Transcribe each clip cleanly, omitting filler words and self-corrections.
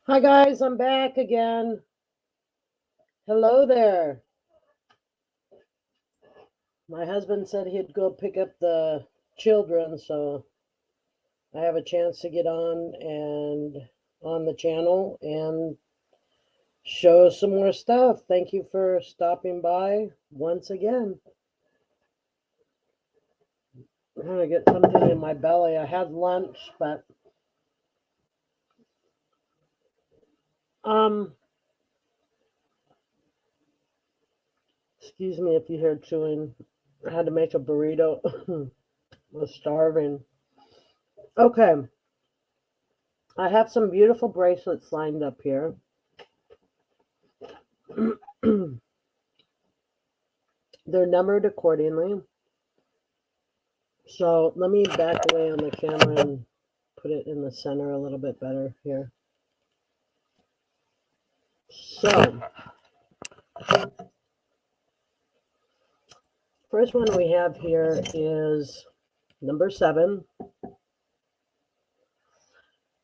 Hi guys, I'm back again. Hello there. My husband said he'd go pick up the children, so I have a chance to get on the channel and show some more stuff. Thank you for stopping by once again. I'm gonna get something in my belly. I had lunch, but um excuse me if you hear chewing. I had to make a burrito. I was starving. Okay. I have some beautiful bracelets lined up here. They're numbered accordingly. So let me back away on the camera and put it in the center a little bit better here. So, first one we have here is number 7.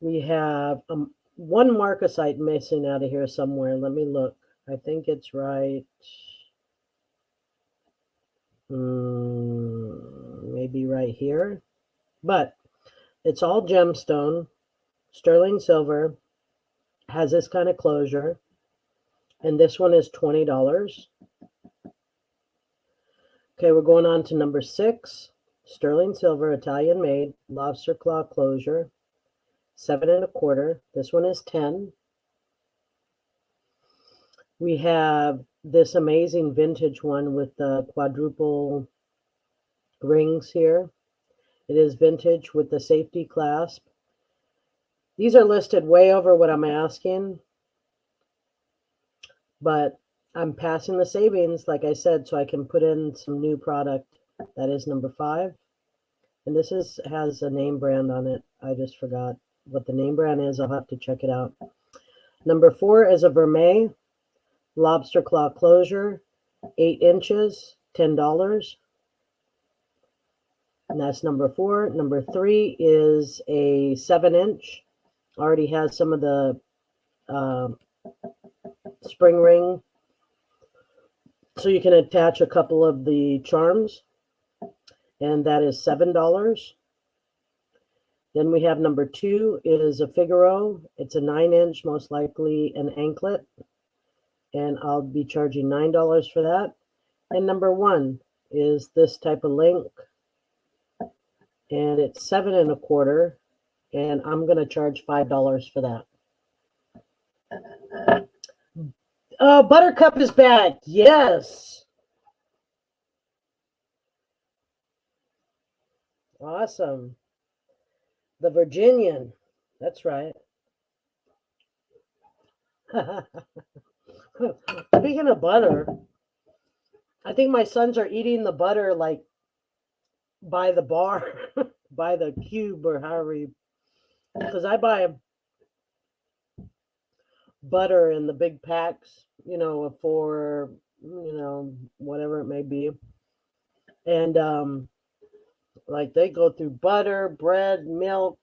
We have one marcasite missing out of here somewhere. Let me look. I think it's right. Maybe right here. But it's all gemstone, sterling silver, has this kind of closure. And this one is $20. Okay, we're going on to number 6. Sterling silver, Italian made, lobster claw closure, 7 1/4. This one is 10. We have this amazing vintage one with the quadruple rings here. It is vintage with the safety clasp. These are listed way over what I'm asking, but I'm passing the savings, like I said, so I can put in some new product. That is number 5. And this has a name brand on it. I just forgot what the name brand is. I'll have to check it out. Number 4 is a vermeil lobster claw closure, 8 inches, $10. And that's number 4. Number 3 is a 7-inch. Already has some of the spring ring, so you can attach a couple of the charms, and that is $7. Then we have number 2 is a Figaro. It's a 9-inch, most likely an anklet, and I'll be charging $9 for that. And number 1 is this type of link, and it's 7 1/4, and I'm going to charge $5 for that. Oh, Buttercup is back. Yes. Awesome. The Virginian. That's right. Speaking of butter, I think my sons are eating the butter like by the bar, by the cube, or however you, because I buy butter in the big packs, for, whatever it may be. And like they go through butter, bread, milk.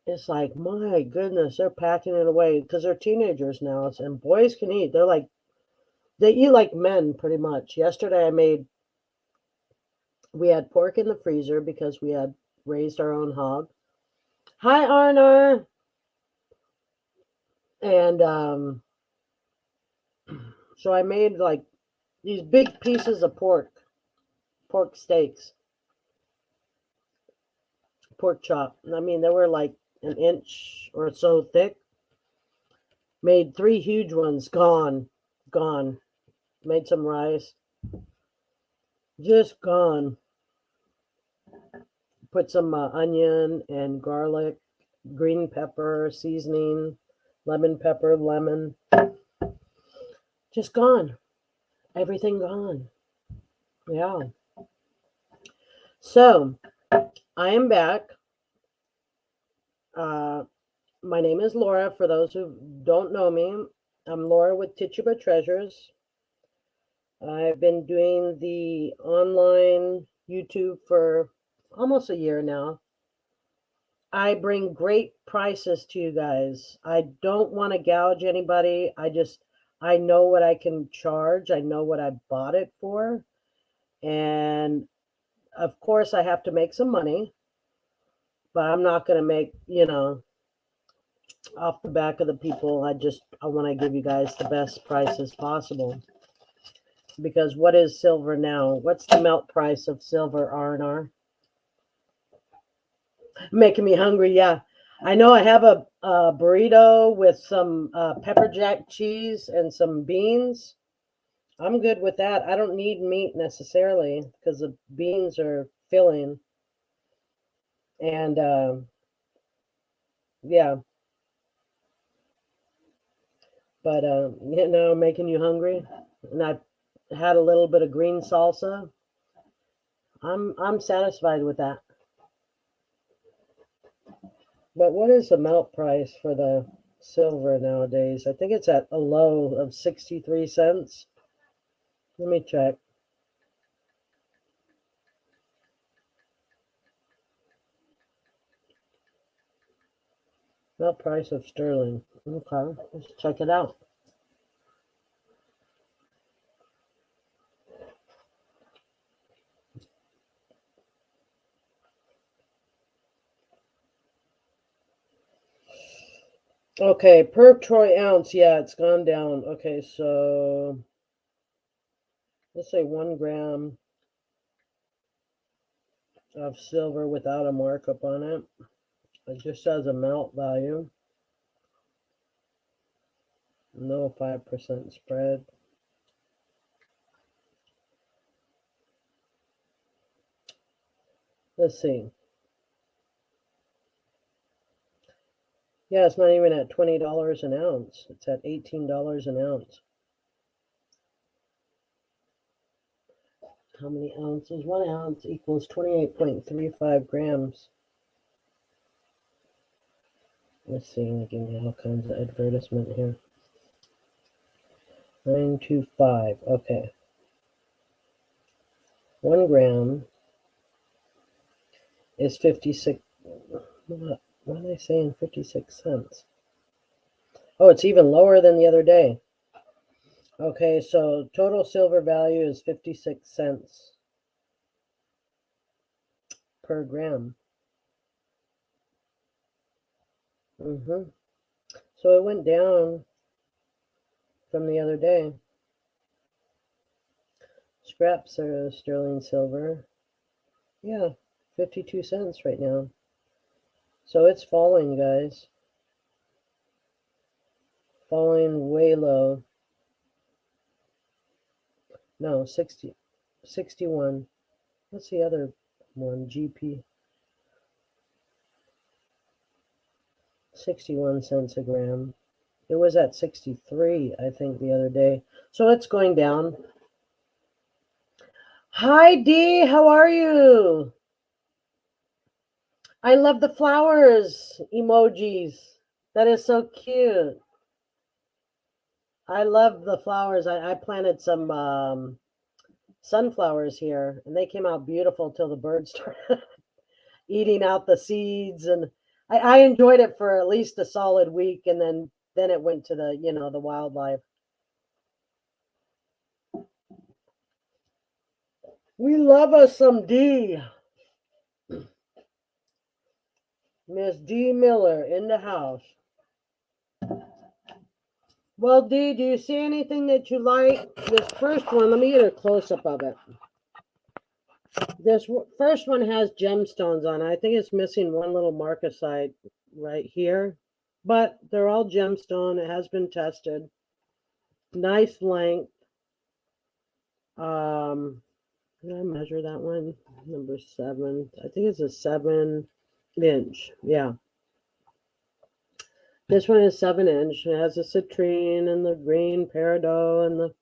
It's like, my goodness, they're packing it away because they're teenagers now, and boys can eat. They eat like men pretty much. Yesterday we had pork in the freezer because we had raised our own hog. Hi, Arnar. And so I made like these big pieces of pork steaks, pork chop. I mean, they were like an inch or so thick. Made 3 huge ones. Gone. Made some rice. Just gone. Put some onion and garlic, green pepper, seasoning, lemon pepper, lemon. Just gone. Everything gone. Yeah. So, I am back. My name is Laura. For those who don't know me, I'm Laura with Tituba Treasures. I've been doing the online YouTube for almost a year now. I bring great prices to you guys. I don't want to gouge anybody. I know what I can charge. I know what I bought it for. And of course, I have to make some money, but I'm not going to make, off the back of the people. I want to give you guys the best prices possible. Because what is silver now? What's the melt price of silver, R&R? Making me hungry, yeah. I know I have a burrito with some pepper jack cheese and some beans. I'm good with that. I don't need meat necessarily because the beans are filling. And yeah. But making you hungry. And I had a little bit of green salsa. I'm satisfied with that. But what is the melt price for the silver nowadays? I think it's at a low of 63 cents. Let me check. Melt price of sterling. Okay, let's check it out. Okay, per troy ounce, yeah, it's gone down. Okay, so let's say 1 gram of silver without a markup on it. It just has a melt value. No 5% spread. Let's see. Yeah, it's not even at $20 an ounce. It's at $18 an ounce. How many ounces? 1 ounce equals 28.35 grams. Let's see, they give me all kinds of advertisement here. 925, okay. 1 gram is 56. What am I saying? 56 cents. Oh, it's even lower than the other day. Okay, so total silver value is 56 cents per gram. So it went down from the other day. Scraps are sterling silver. Yeah, 52 cents right now. So it's falling, guys. Falling way low. No, 61. What's the other one? GP. 61 cents a gram. It was at 63, I think, the other day. So it's going down. Hi, Dee. How are you? I love the flowers emojis. That is so cute. I love the flowers. I planted some sunflowers here, and they came out beautiful till the birds started eating out the seeds. And I enjoyed it for at least a solid week, and then it went to the wildlife. We love us some D. Miss D. Miller in the house. Well, Dee, do you see anything that you like? This first one, let me get a close-up of it. This first one has gemstones on it. I think it's missing one little marcasite right here. But they're all gemstone. It has been tested. Nice length. Did I measure that one? Number 7. I think it's a 7-inch. Yeah. This one is 7-inch. It has a citrine and the green peridot and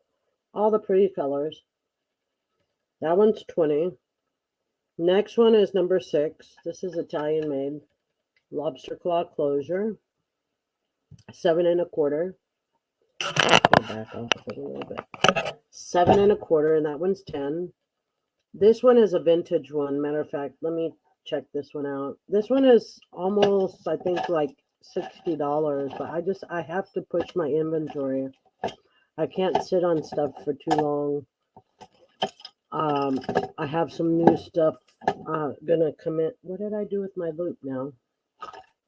all the pretty colors. That one's 20. Next one is number 6. This is Italian made. Lobster claw closure. 7 1/4. Back off a little bit. 7 1/4, and that one's 10. This one is a vintage one. Matter of fact, let me check this one out. This one is almost, I think, like $60, but I have to push my inventory. I can't sit on stuff for too long. I have some new stuff gonna come in. What did I do with my loop now?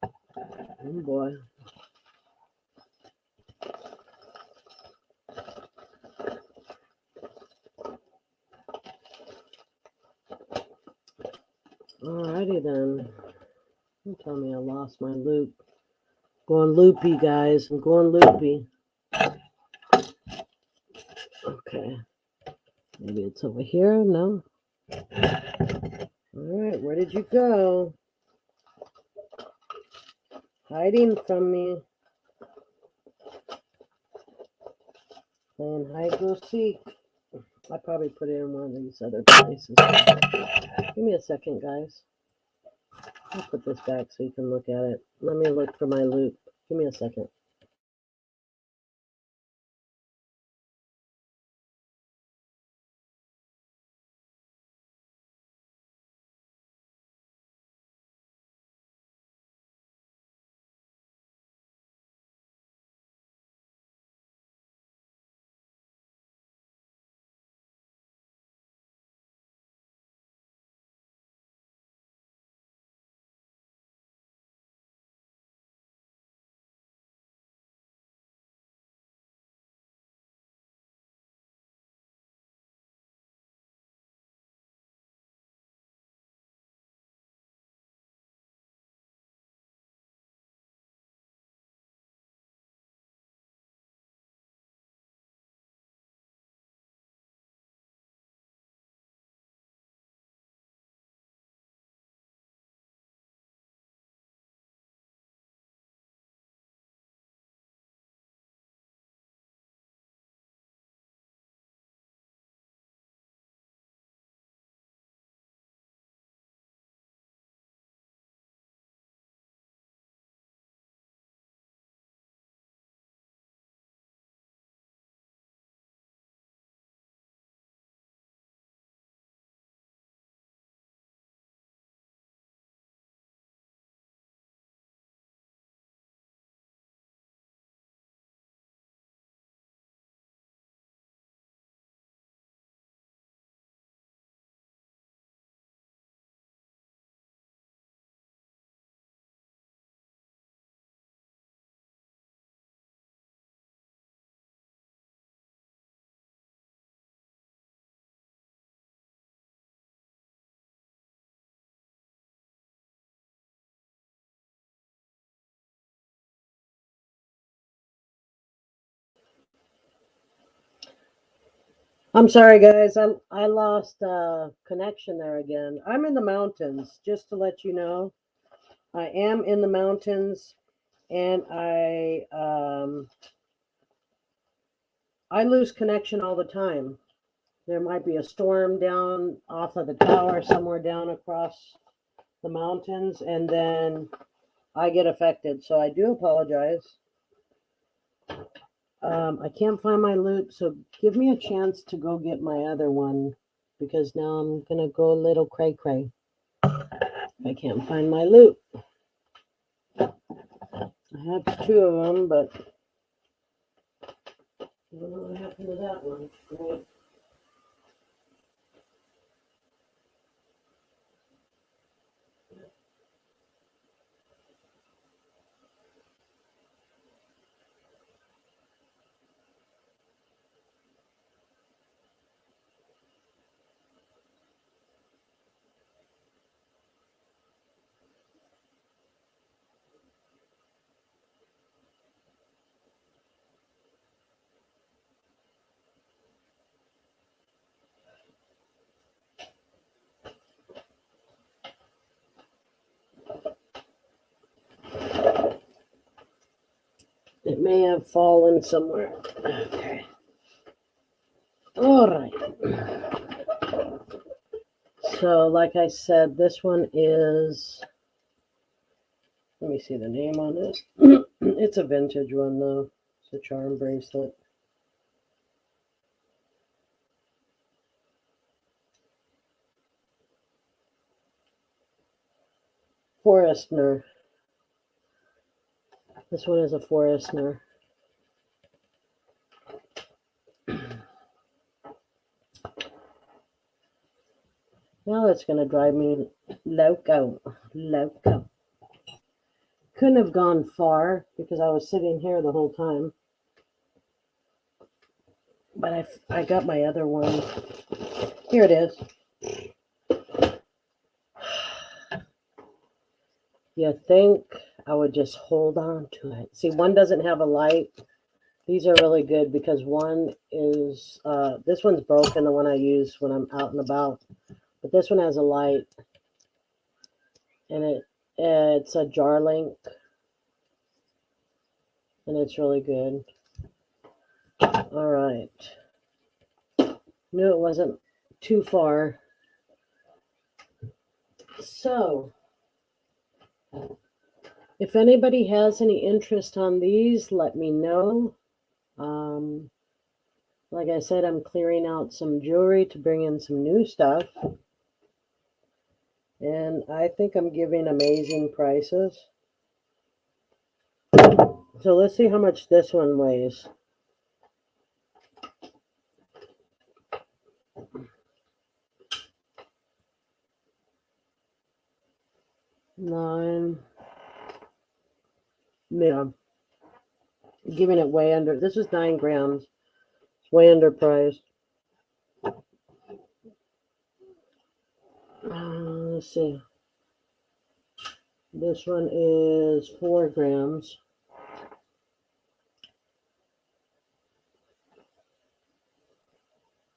Oh boy. Alrighty then. Don't tell me I lost my loop. Going loopy, guys. I'm going loopy. Okay. Maybe it's over here. No. Alright, where did you go? Hiding from me. Playing hide go seek. I probably put it in one of these other places. Give me a second, guys. I'll put this back so you can look at it. Let me look for my loop. Give me a second. I'm sorry, guys. I lost connection there again. I'm in the mountains, just to let you know. I am in the mountains, and I lose connection all the time. There might be a storm down off of the tower somewhere down across the mountains, and then I get affected. So I do apologize. I can't find my loop, so give me a chance to go get my other one, because now I'm gonna go a little cray cray. I can't find my loop. I have two of them, but I don't know what happened to that one. Right. It may have fallen somewhere. Okay. All right. So, like I said, this one is, let me see the name on it. It's a vintage one, though. It's a charm bracelet. Forestner. This one is a Forestner. Now that's going to drive me loco. Loco. Couldn't have gone far because I was sitting here the whole time. But I got my other one. Here it is. You think I would just hold on to it. See, one doesn't have a light. These are really good because one is, this one's broken, the one I use when I'm out and about. But this one has a light. And it's a jar link. And it's really good. All right. Knew it wasn't too far. So, if anybody has any interest on these, let me know. Like I said, I'm clearing out some jewelry to bring in some new stuff. And I think I'm giving amazing prices. So let's see how much this one weighs. Nine. Yeah. Giving it way under. This is 9 grams. It's way underpriced. Let's see. This one is 4 grams.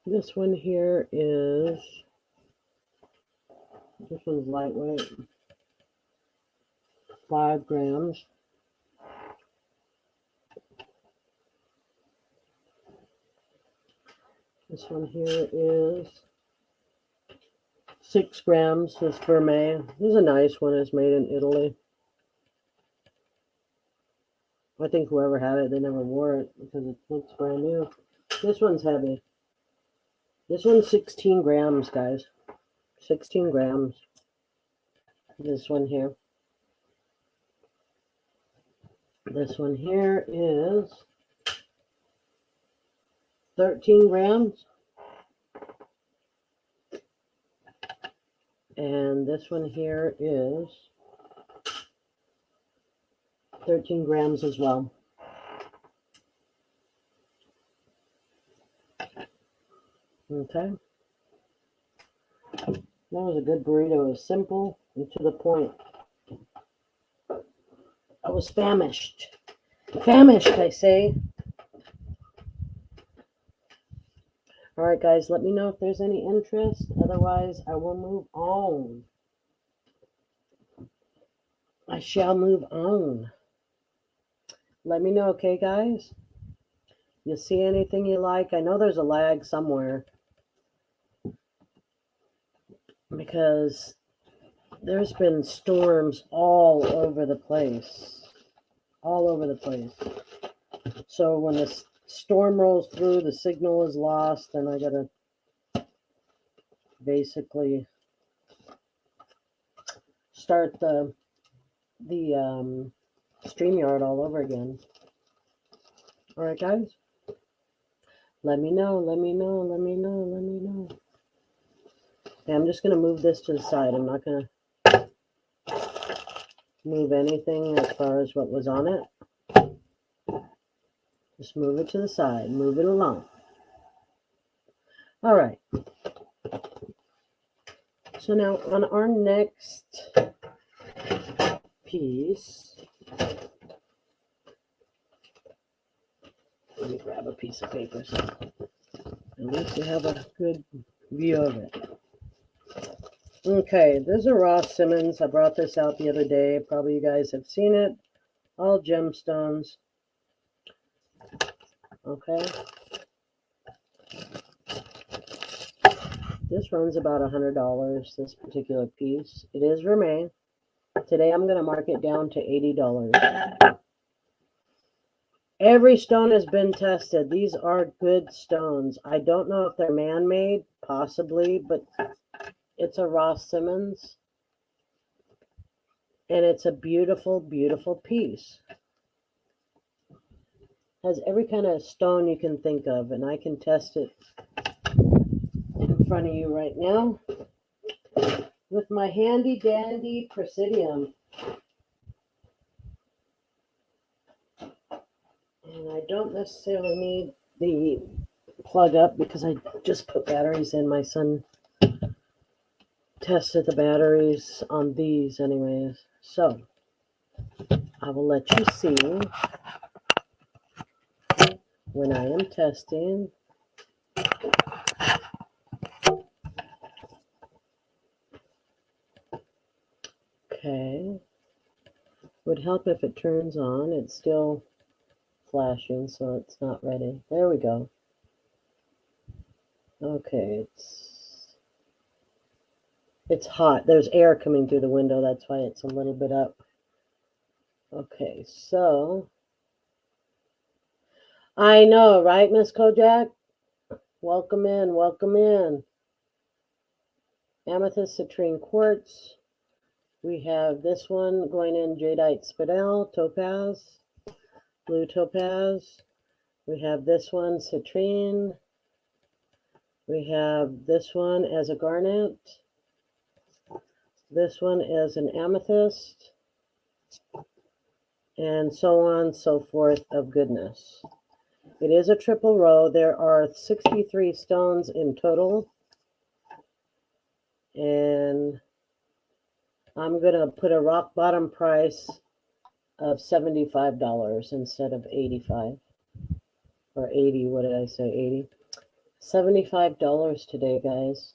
This one here is, this one's lightweight, 5 grams. This one here is 6 grams. This Vermeil. This is a nice one. It's made in Italy. I think whoever had it, they never wore it because it looks brand new. This one's heavy. This one's 16 grams, guys. 16 grams. This one here. This one here is 13 grams. And this one here is 13 grams as well. Okay. That was a good burrito. It was simple and to the point. I was famished. Famished, I say. All right, guys, let me know if there's any interest. Otherwise, I will move on. I shall move on. Let me know, okay, guys? You see anything you like? I know there's a lag somewhere because there's been storms all over the place. All over the place. So when the storm rolls through, the signal is lost, and I gotta basically start the StreamYard all over again. All right, guys? Let me know, let me know, let me know, let me know. Okay, I'm just going to move this to the side. I'm not going to move anything as far as what was on it. Just move it to the side. Move it along. All right. So now on our next piece, let me grab a piece of paper so at least you have a good view of it. Okay, this is a Ross Simmons. I brought this out the other day. Probably you guys have seen it. All gemstones. Okay. This runs about $100, this particular piece. It is Vermeil. Today I'm going to mark it down to $80. Every stone has been tested. These are good stones. I don't know if they're man-made, possibly, but it's a Ross Simmons. And it's a beautiful, beautiful piece. Has every kind of stone you can think of, and I can test it in front of you right now with my handy dandy Presidium. And I don't necessarily need the plug up because I just put batteries in. My son tested the batteries on these anyways. So I will let you see when I am testing. Okay. Would help if it turns on. It's still flashing, so it's not ready. There we go. Okay, it's hot. There's air coming through the window. That's why it's a little bit up. Okay, so I know, right, Miss Kojak? Welcome in, welcome in. Amethyst citrine quartz. We have this one going in jadeite spinel, topaz, blue topaz. We have this one citrine. We have this one as a garnet. This one is an amethyst. And so on, so forth of goodness. It is a triple row. There are 63 stones in total. And I'm going to put a rock bottom price of $75 instead of $85. Or 80, what did I say, 80? $75 today, guys.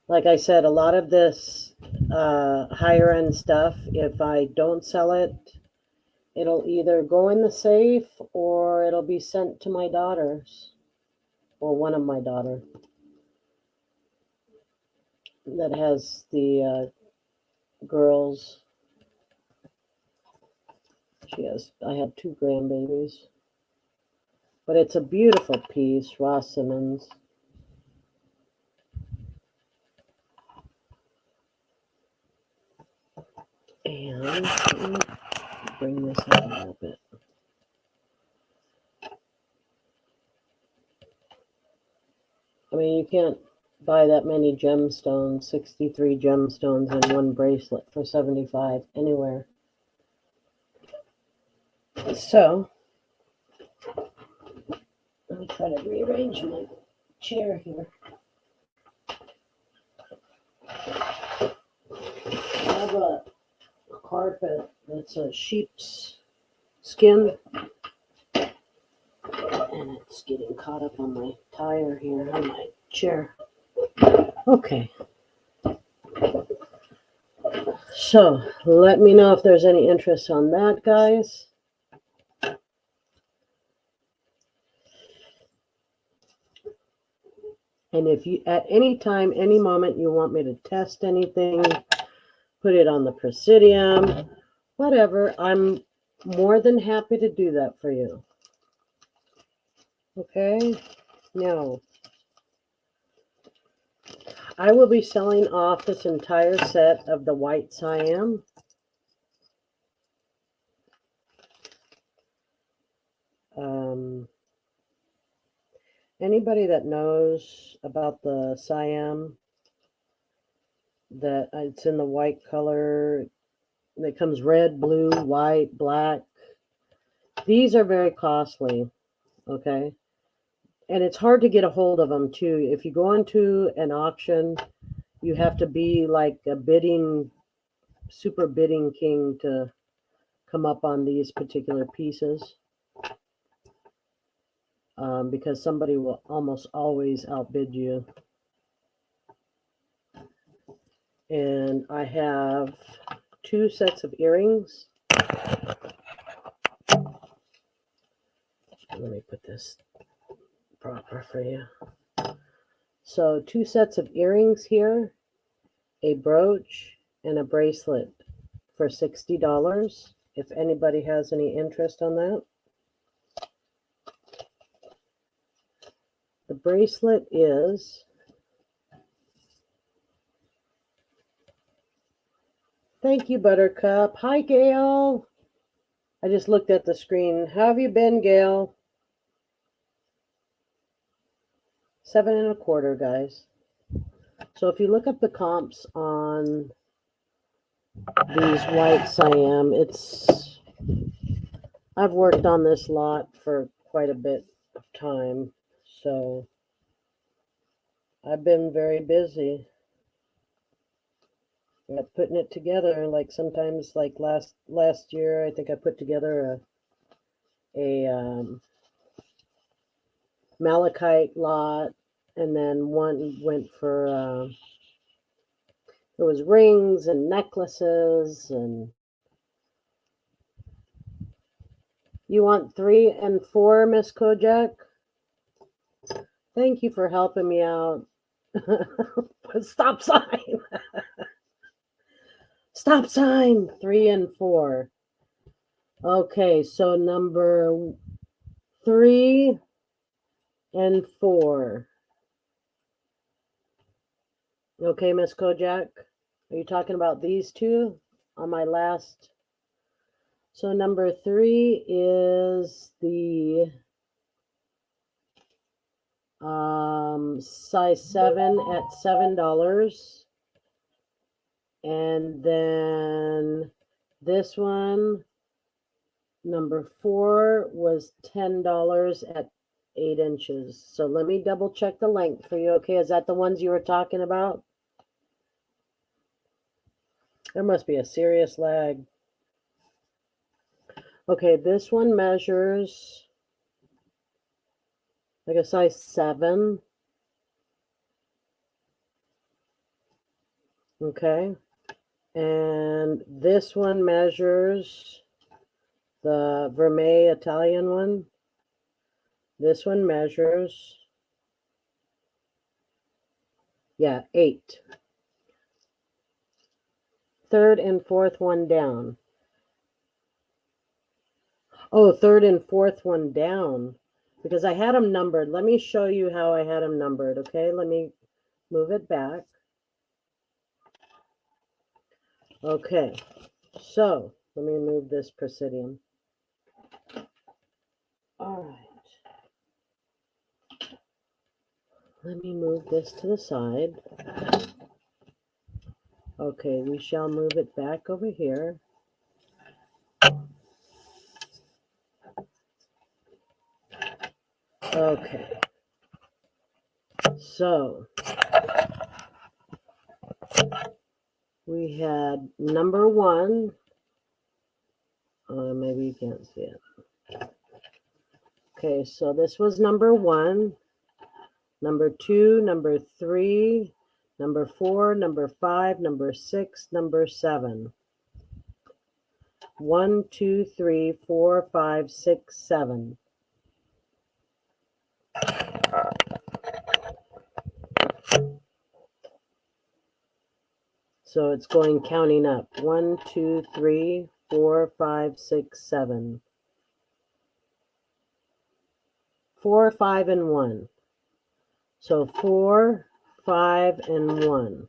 Like I said, a lot of this higher end stuff, if I don't sell it, it'll either go in the safe or it'll be sent to my daughters or one of my daughter that has the girls. I have 2 grandbabies, but it's a beautiful piece, Ross Simmons. And let me bring this up a little bit. I mean, you can't buy that many gemstones, 63 gemstones in one bracelet for $75 anywhere. So, let me try to rearrange my chair here. I have a carpet that's a sheep's skin, and it's getting caught up on my tire here on my chair. Okay. So, let me know if there's any interest on that, guys. And if you, at any time, any moment, you want me to test anything, put it on the Presidium, whatever, I'm more than happy to do that for you. Okay? Now, I will be selling off this entire set of the white Siam. Anybody that knows about the Siam, that it's in the white color, that comes red, blue, white, black. These are very costly, okay? And it's hard to get a hold of them too. If you go into an auction, you have to be like a super bidding king to come up on these particular pieces. Because somebody will almost always outbid you. And I have 2 sets of earrings. Let me put this proper for you. So 2 sets of earrings here, a brooch, and a bracelet for $60. If anybody has any interest on that. The bracelet is Thank you, Buttercup. Hi, Gail. I just looked at the screen. How have you been, Gail? 7.25, guys. So if you look up the comps on these white Siam, I've worked on this lot for quite a bit of time, so I've been very busy at putting it together. Like sometimes, like last year, I think I put together a malachite lot, and then one went for there was rings and necklaces. And you want 3 and 4, Miss Kojak? Thank you for helping me out. Stop sign. Stop sign. 3 and 4. Okay, so number 3 and 4. Okay, Miss Kojak, are you talking about these two on my last? So number 3 is the size 7 at $7. And then this one, number 4, was $10 at 8 inches. So let me double check the length for you. Okay, is that the ones you were talking about? There must be a serious lag. Okay, this one measures like a size 7. Okay. And this one measures the Vermeil Italian one. This one measures, 8. Third and fourth one down. Oh, third and fourth one down. Because I had them numbered. Let me show you how I had them numbered, okay? Let me move it back. Okay, so let me move this Presidium. All right. Let me move this to the side. Okay, we shall move it back over here. Okay. So we had number 1. Maybe you can't see it. Okay, so this was number 1, number 2, number 3, number 4, number 5, number 6, number 7. 1, 2, 3, 4, 5, 6, 7. So it's going counting up. 1, 2, 3, 4, 5, 6, 7. 4, 5, and 1. So 4, 5, and 1.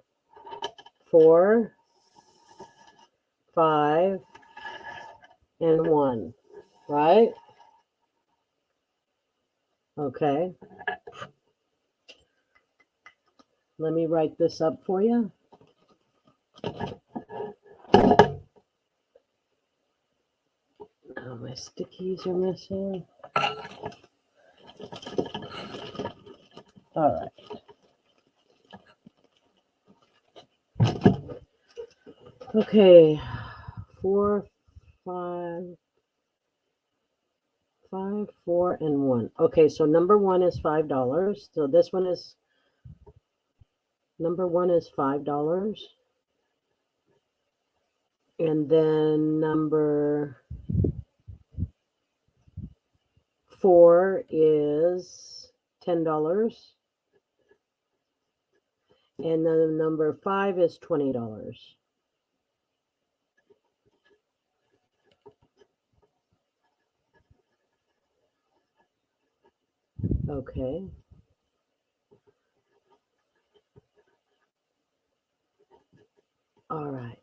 4, 5, and 1. Right? Okay. Let me write this up for you. Oh, my stickies are missing. All right. Okay. 4, 5, 5, 4, and 1. Okay, so number 1 is $5. So this one is, number 1 is $5. And then number 4 is $10. And then number 5 is $20. Okay. All right.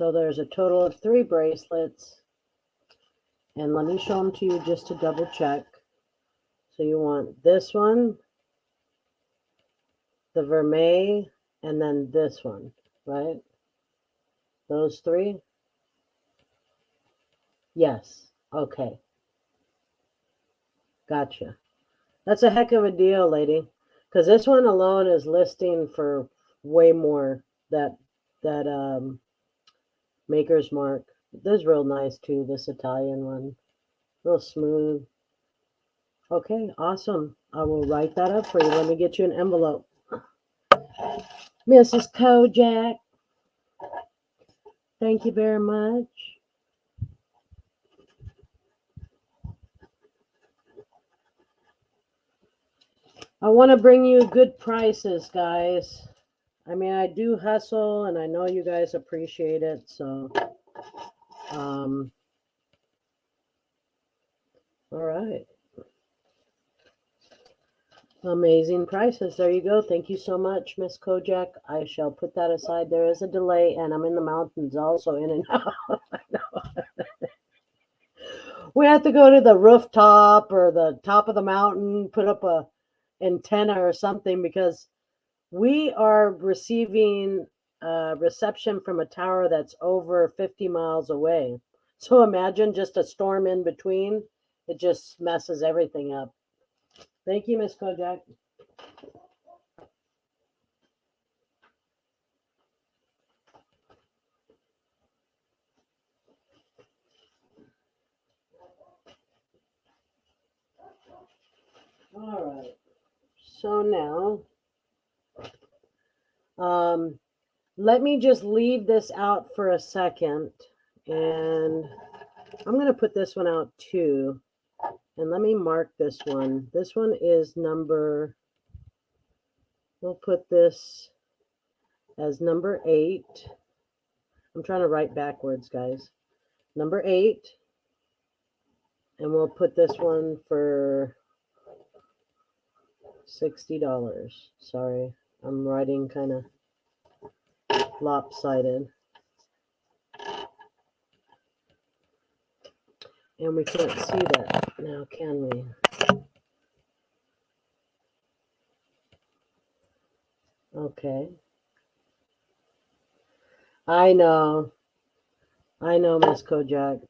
So there's a total of 3 bracelets. And let me show them to you just to double check. So you want this one, the vermeil, and then this one, right? Those 3? Yes. Okay. Gotcha. That's a heck of a deal, lady. Because this one alone is listing for way more. That Maker's Mark. This is real nice too, this Italian one. Real smooth. Okay, awesome. I will write that up for you. Let me get you an envelope. Mrs. Kojak, thank you very much. I want to bring you good prices, guys. I mean, I do hustle, and I know you guys appreciate it, so all right. Amazing prices. There you go. Thank you so much, Miss Kojak. I shall put that aside. There is a delay, and I'm in the mountains also, in and out. I know. We have to go to the rooftop or the top of the mountain, put up a antenna or something, because we are receiving reception from a tower that's over 50 miles away. So imagine just a storm in between. It just messes everything up. Thank you, Miss Kojak. All right. So now, let me just leave this out for a second. And I'm going to put this one out too. And let me mark this one. This one is number, we'll put this as number 8. I'm trying to write backwards, guys. Number 8. And we'll put this one for $60. Sorry, I'm writing kind of lopsided. And we can't see that now, can we? Okay. I know, Miss Kojak.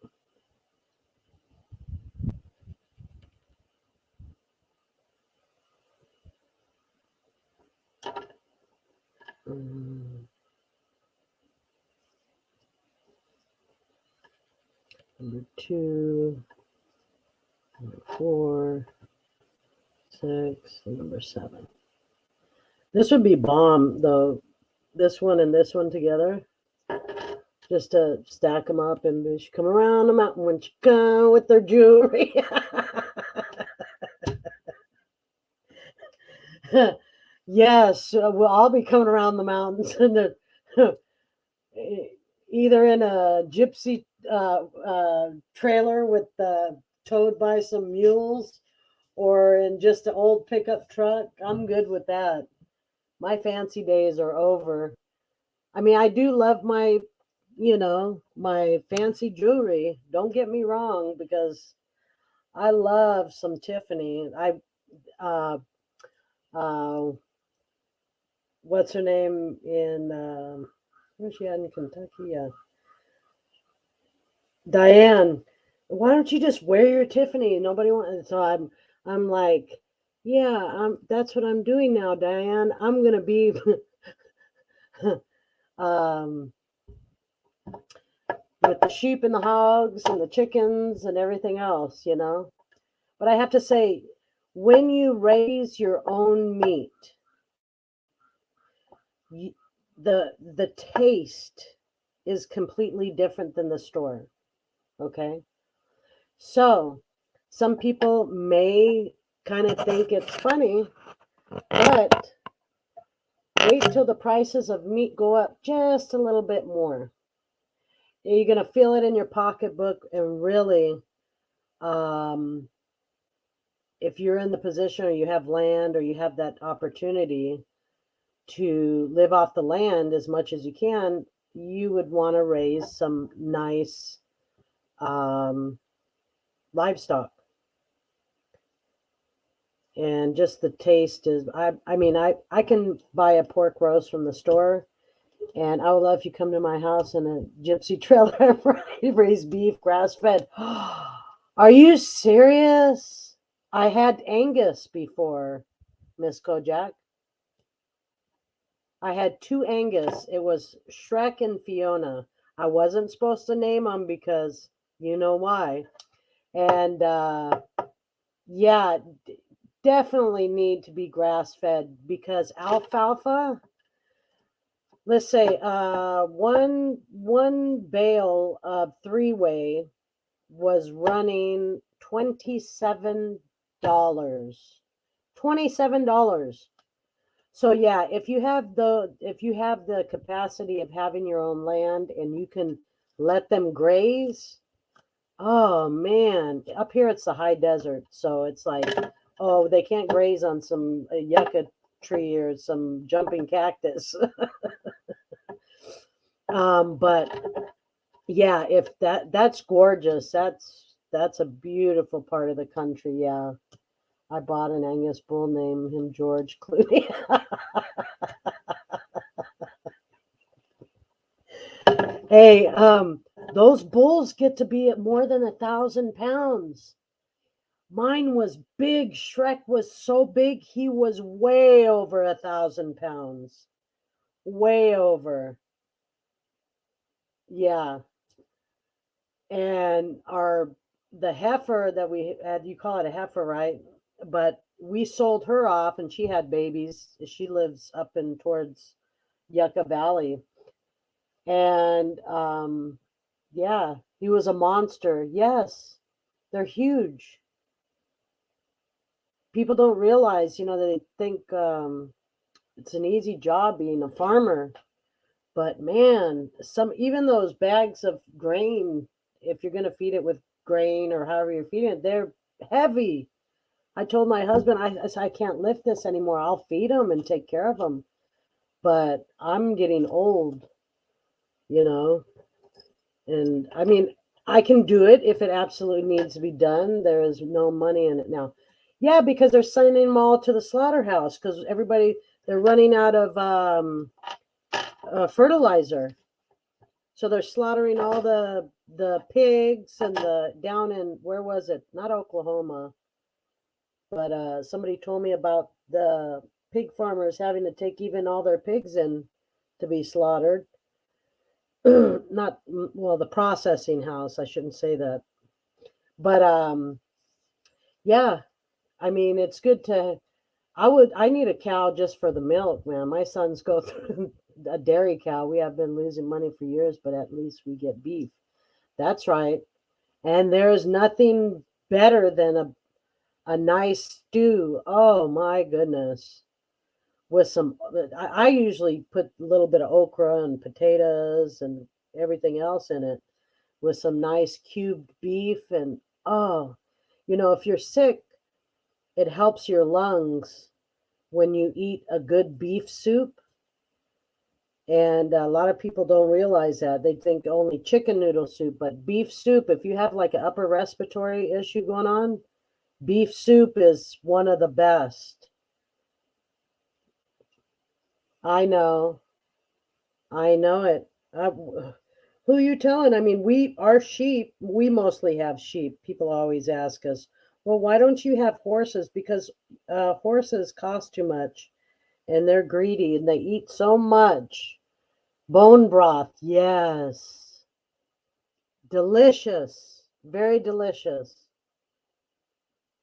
Number 2, number 4, 6, and number 7. This would be bomb, though. This one and this one together. Just to stack them up, and she come around the mountain when she come with their jewelry. Yes, we'll all be coming around the mountains and either in a gypsy trailer with towed by some mules, or in just an old pickup truck. I'm good with that. My fancy days are over. I mean, I do love my, my fancy jewelry. Don't get me wrong, because I love some Tiffany. What's her name in where's she at in Kentucky? Diane. Why don't you just wear your Tiffany? Nobody wants. So I'm like, yeah, that's what I'm doing now, Diane. I'm gonna be with the sheep and the hogs and the chickens and everything else, But I have to say, when you raise your own meat, the taste is completely different than the store. Okay, so some people may kind of think it's funny, but wait till the prices of meat go up just a little bit more. You're going to feel it in your pocketbook, and really, if you're in the position, or you have land, or you have that opportunity to live off the land as much as you can, you would want to raise some nice livestock. And just the taste is, I mean, I can buy a pork roast from the store, and I would love if you come to my house in a gypsy trailer raised beef, grass fed. Are you serious? I had Angus before, Miss Kojak. I had two Angus. It was Shrek and Fiona. I wasn't supposed to name them because you know why. And yeah, definitely need to be grass fed because alfalfa, let's say one bale of three-way was running $27. $27. So yeah, if you have the capacity of having your own land and you can let them graze, oh man, up here it's the high desert, so it's like, oh, they can't graze on some yucca tree or some jumping cactus. But yeah, if that's gorgeous. That's a beautiful part of the country. Yeah. I bought an Angus bull, named him George Clooney. Hey, those bulls get to be at more than 1,000 pounds. Mine was big. Shrek was so big, he was way over 1,000 pounds. Way over. Yeah. And the heifer that we had, you call it a heifer, right? But we sold her off and she had babies. She lives up in towards Yucca Valley. And yeah, he was a monster. Yes, they're huge. People don't realize, they think it's an easy job being a farmer. But man, even those bags of grain, if you're going to feed it with grain or however you're feeding it, they're heavy. I told my husband, I said, I can't lift this anymore. I'll feed them and take care of them. But I'm getting old, you know, and I mean, I can do it if it absolutely needs to be done. There is no money in it now. Yeah, because they're sending them all to the slaughterhouse because they're running out of fertilizer. So they're slaughtering all the pigs and down in, where was it? Not Oklahoma, but somebody told me about the pig farmers having to take even all their pigs in to be slaughtered. Not, well, the processing house, I shouldn't say that. But yeah, I mean, it's good to, I need a cow just for the milk, man. My sons go through a dairy cow. We have been losing money for years, but at least we get beef. That's right. And there's nothing better than a nice stew. Oh my goodness. With some, I usually put a little bit of okra and potatoes and everything else in it with some nice cubed beef. And oh, if you're sick, it helps your lungs when you eat a good beef soup. And a lot of people don't realize that. They think only chicken noodle soup, but beef soup, if you have like an upper respiratory issue going on, beef soup is one of the best. I know. I know it. Who you telling? I mean, our sheep, we mostly have sheep. People always ask us, well, why don't you have horses? Because horses cost too much and they're greedy and they eat so much. Bone broth, yes. Delicious. Very delicious.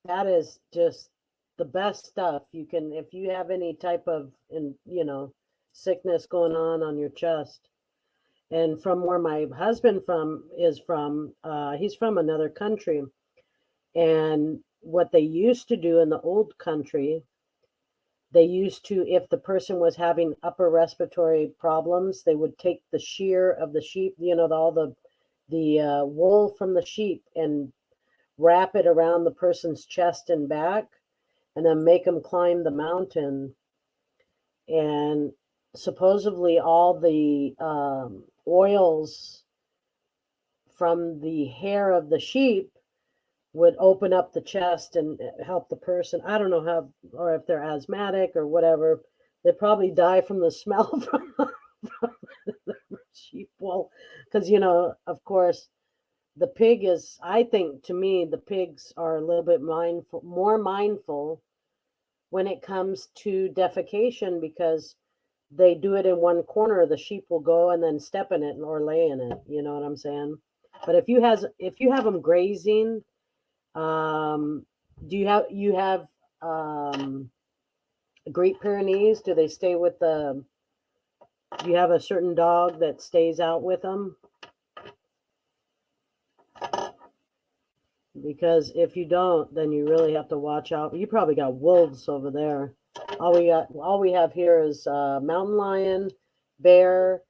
That is just the best stuff. You can, if you have any type of, sickness going on your chest. And from where my husband is from, he's from another country. And what they used to do in the old country, they used to, if the person was having upper respiratory problems, they would take the shear of the sheep, all the wool from the sheep and wrap it around the person's chest and back, and then make them climb the mountain. And supposedly all the oils from the hair of the sheep would open up the chest and help the person. I don't know how, or if they're asthmatic or whatever. They probably die from the smell from the sheep wool. Because, of course, the pig is, I think, to me, the pigs are a little bit more mindful when it comes to defecation, because they do it in one corner. The sheep will go and then step in it or lay in it. You know what I'm saying? But if you have them grazing, do you have Great Pyrenees? Do they stay with do you have a certain dog that stays out with them? Because if you don't, then you really have to watch out. You probably got wolves over there. All we have here is mountain lion, bear,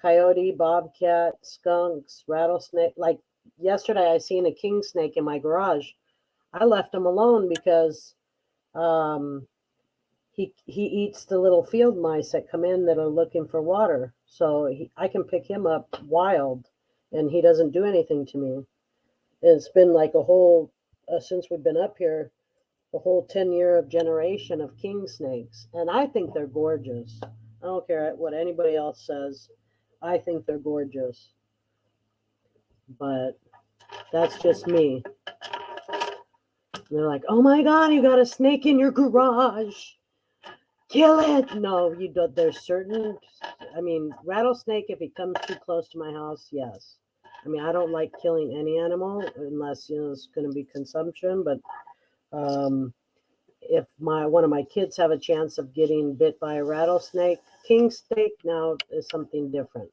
coyote, bobcat, skunks, rattlesnake. Like yesterday, I seen a king snake in my garage. I left him alone because he eats the little field mice that come in that are looking for water. So I can pick him up wild, and he doesn't do anything to me. It's been like a whole, since we've been up here, a whole 10-year generation of king snakes. And I think they're gorgeous. I don't care what anybody else says. I think they're gorgeous. But that's just me. They're like, oh my God, you got a snake in your garage. Kill it. No, you don't. There's certain, rattlesnake, if it comes too close to my house, yes. I don't like killing any animal unless, it's going to be consumption. But if one of my kids have a chance of getting bit by a rattlesnake, king snake now is something different.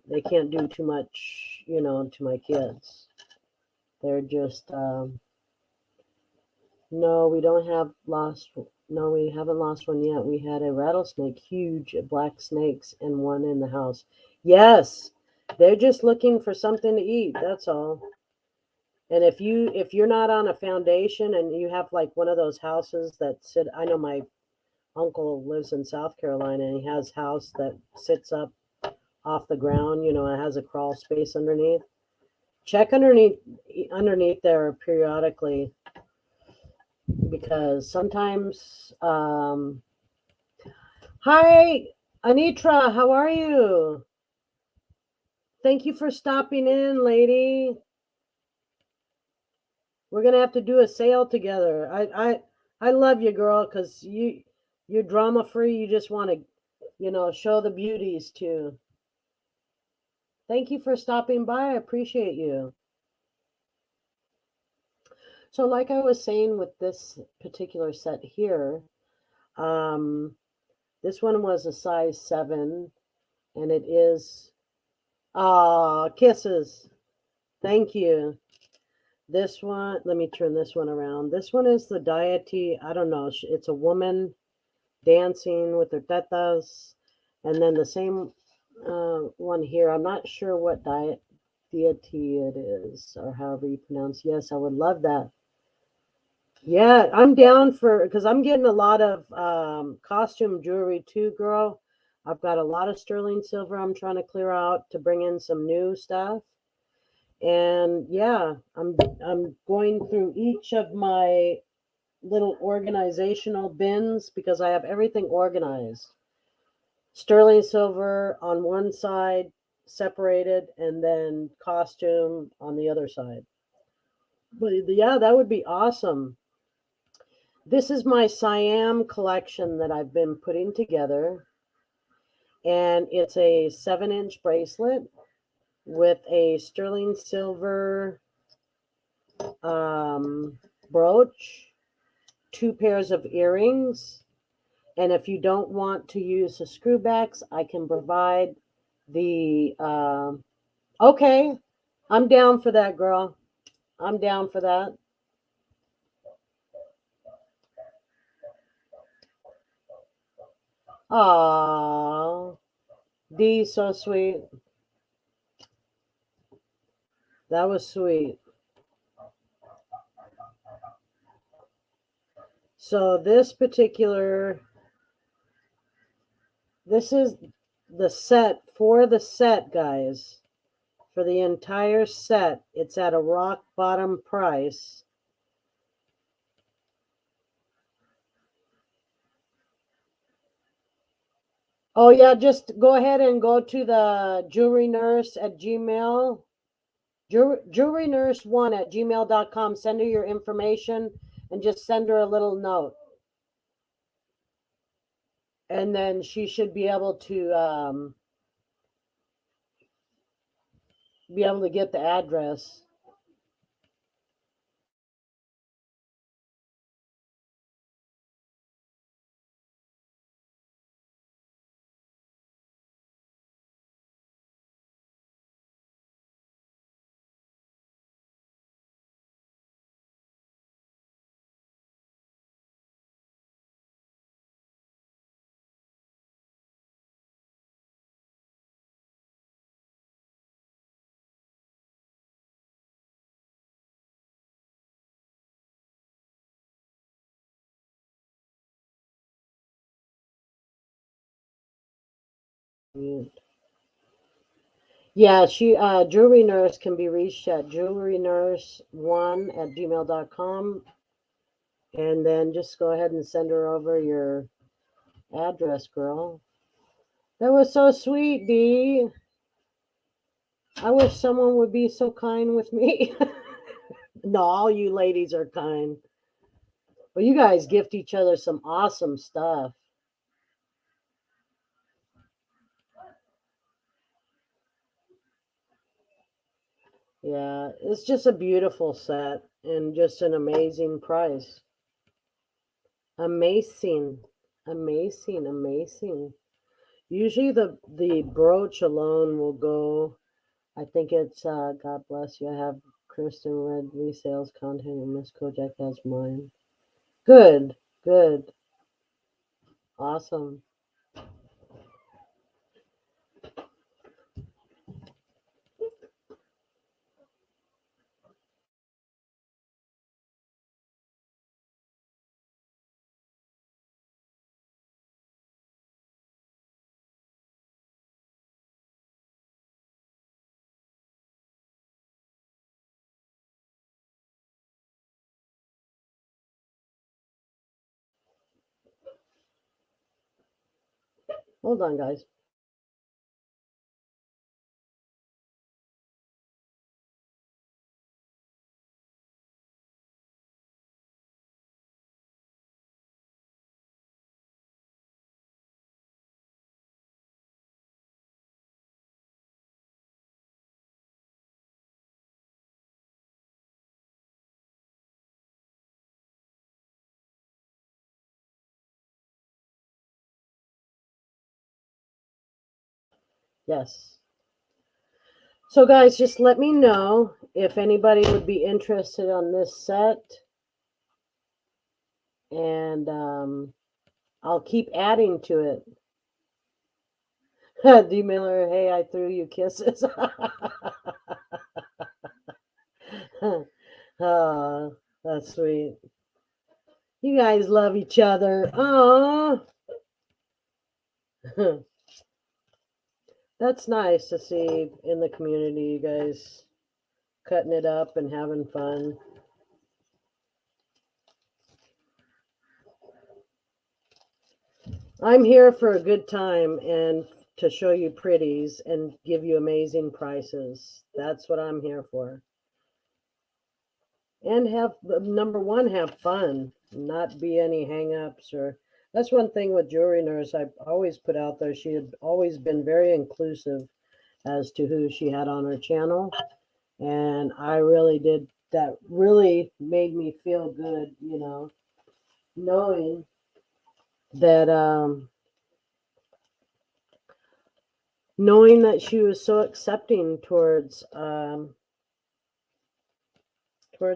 They can't do too much, to my kids. They're just, no, we haven't lost one yet. We had a rattlesnake, huge black snakes, and one in the house. Yes. They're just looking for something to eat. That's all. And if you're not on a foundation and you have like one of those houses that sit, I know my uncle lives in South Carolina and he has a house that sits up off the ground, it has a crawl space underneath. Check underneath there periodically, because sometimes, hi, Anitra, how are you? Thank you for stopping in, lady. We're gonna have to do a sale together. I love you, girl, because you're drama free. You just want to, show the beauties too. Thank you for stopping by. I appreciate you. So, like I was saying with this particular set here, this one was a size 7, and it is kisses. Thank you. This one, let me turn this one around. This one is the deity. I don't know. It's a woman dancing with her tetas. And then the same one here. I'm not sure what deity it is, or however you pronounce. Yes, I would love that. Yeah, I'm down because I'm getting a lot of costume jewelry too, girl. I've got a lot of sterling silver I'm trying to clear out to bring in some new stuff. And yeah, I'm going through each of my little organizational bins because I have everything organized. Sterling silver on one side, separated, and then costume on the other side. But yeah, that would be awesome. This is my Siam collection that I've been putting together. And it's a 7-inch bracelet with a sterling silver brooch, 2 pairs of earrings, and if you don't want to use the screwbacks, I can provide the okay, I'm down for that, girl. I'm down for that. Aww, D, so sweet. That was sweet. So this the set, for the set, guys, for the entire set, it's at a rock bottom price. Oh, yeah, just go ahead and go to the jewelry nurse at Gmail. Jewelrynurse1@gmail.com. Send her your information and just send her a little note. And then she should be able to get the address. Yeah, jewelry nurse can be reached at jewelrynurse1@gmail.com. And then just go ahead and send her over your address, girl. That was so sweet, Dee. I wish someone would be so kind with me. No, all you ladies are kind. Well, you guys gift each other some awesome stuff. Yeah, it's just a beautiful set and just an amazing price. Amazing. Amazing, amazing. Usually the brooch alone will go, I think it's God bless you. I have Kristen Red resales content and Miss Kojak has mine. Good, good. Awesome. Hold on, guys. Yes. So, guys, just let me know if anybody would be interested on this set. And I'll keep adding to it. D. Miller, hey, I threw you kisses. Oh, that's sweet. You guys love each other. Oh, that's nice to see in the community, you guys cutting it up and having fun. I'm here for a good time and to show you pretties and give you amazing prices. That's what I'm here for. And have number one, have fun, not be any hang-ups. Or that's one thing with Jewelry Nurse I've always put out there. She had always been very inclusive as to who she had on her channel, and I really did, that really made me feel good, knowing that she was so accepting towards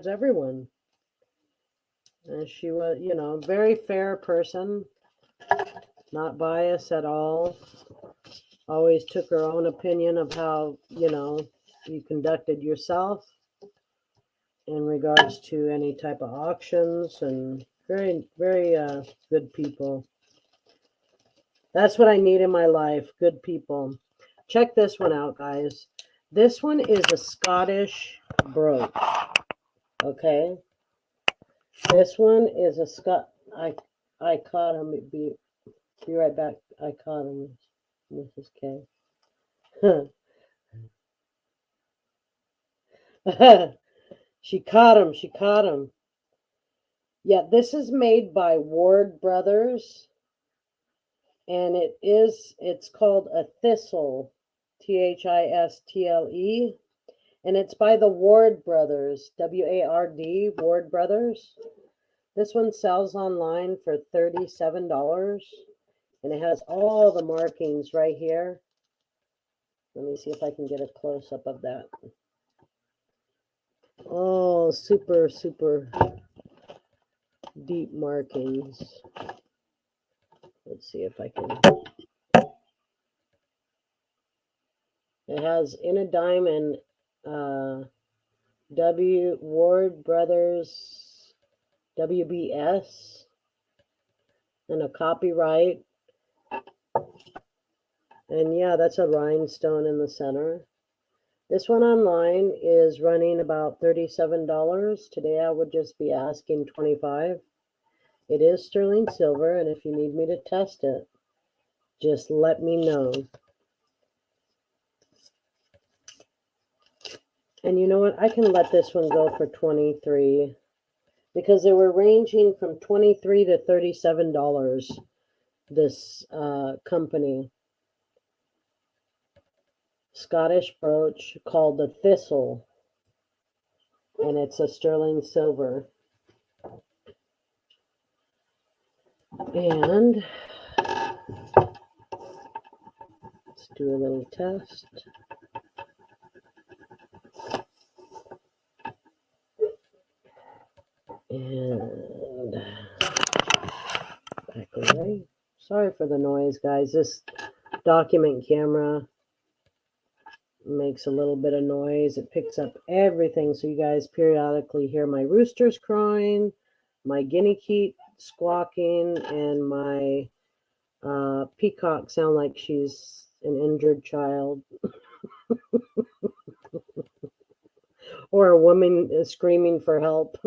everyone. And she was, very fair person, not biased at all. Always took her own opinion of how, you conducted yourself in regards to any type of auctions, and very, very good people. That's what I need in my life. Good people. Check this one out, guys. This one is a Scottish brooch. Okay. This one is a I caught him. Be right back. I caught him, Mrs. K. She caught him. She caught him. Yeah, this is made by Ward Brothers, and it's called a thistle, Thistle, and it's by the Ward Brothers, Ward, Ward Brothers. This one sells online for $37, and it has all the markings right here. Let me see if I can get a close-up of that. Oh, super, super deep markings. Let's see if I can. It has in a diamond, Ward Brothers, WBS, and a copyright. And yeah, that's a rhinestone in the center. This one online is running about $37. Today I would just be asking $25. It is sterling silver, and if you need me to test it, just let me know. And you know what? I can let this one go for $23 because they were ranging from $23 to $37. This company, Scottish brooch called the Thistle, and it's a sterling silver. And let's do a little test. And back away. Sorry for the noise, guys. This document camera makes a little bit of noise. It picks up everything, so you guys periodically hear my roosters crowing, my guinea keep squawking, and my peacock sound like she's an injured child. Or a woman screaming for help.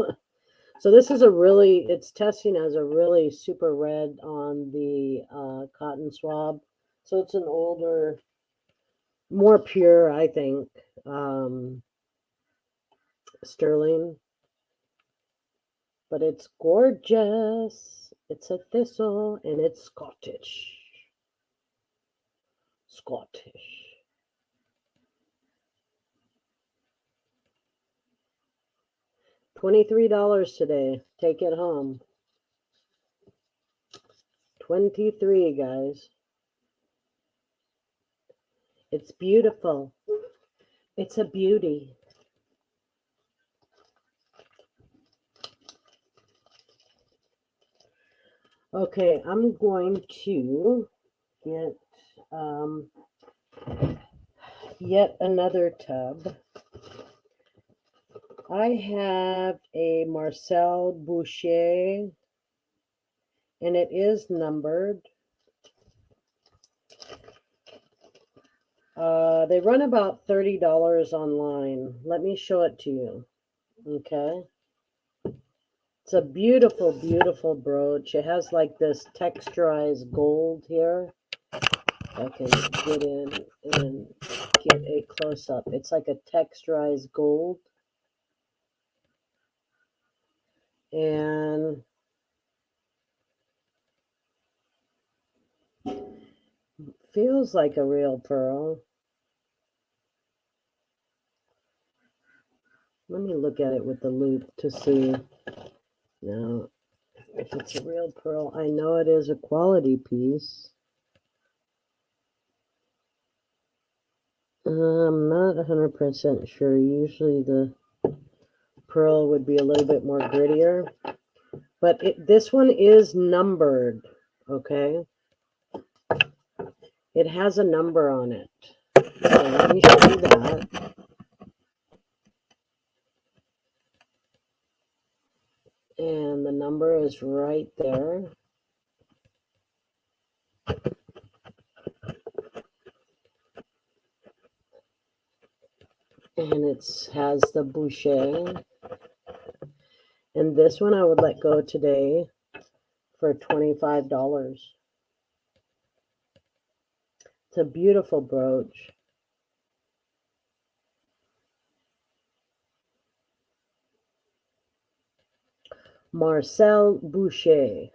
So this is it's testing as a really super red on the cotton swab. So it's an older, more pure, I think, sterling. But it's gorgeous. It's a thistle, and it's Scottish. Scottish. $23 today. Take it home. 23, guys. It's beautiful. It's a beauty. Okay, I'm going to get yet another tub. I have a Marcel Boucher, and it is numbered. They run about $30 online. Let me show it to you. Okay. It's a beautiful, beautiful brooch. It has like this texturized gold here. I can get in and get a close-up. It's like a texturized gold. And feels like a real pearl. Let me look at it with the loupe to see. Now, if it's a real pearl, I know it is a quality piece. I'm not 100% sure. Usually the pearl would be a little bit more grittier. But this one is numbered, okay? It has a number on it. So let me show you that. And the number is right there. It has the boucher. And this one I would let go today for $25. It's a beautiful brooch. Marcel Boucher,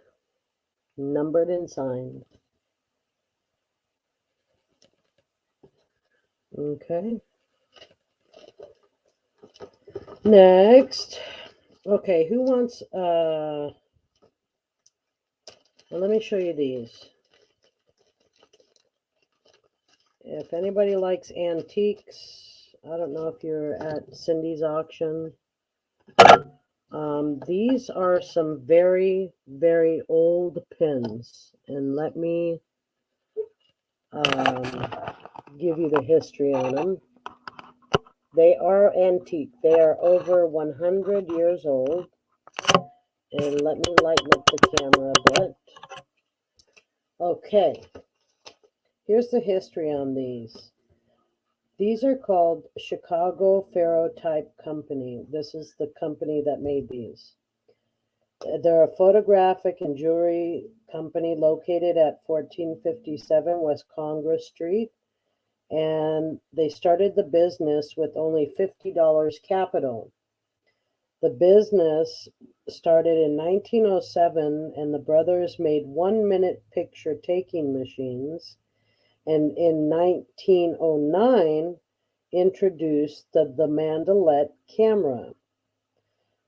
numbered and signed. Okay. Next. Okay, who wants well, let me show you these. If anybody likes antiques, I don't know if you're at Cindy's auction. These are some very, very old pins, and let me give you the history on them. They are antique. They are over 100 years old. And let me lighten up the camera a bit. Okay, here's the history on these. These are called Chicago Ferrotype Company. This is the company that made these. They're a photographic and jewelry company located at 1457 West Congress Street. And they started the business with only $50 capital. The business started in 1907, and the brothers made 1-minute picture taking machines. And in 1909, introduced the Mandalette camera.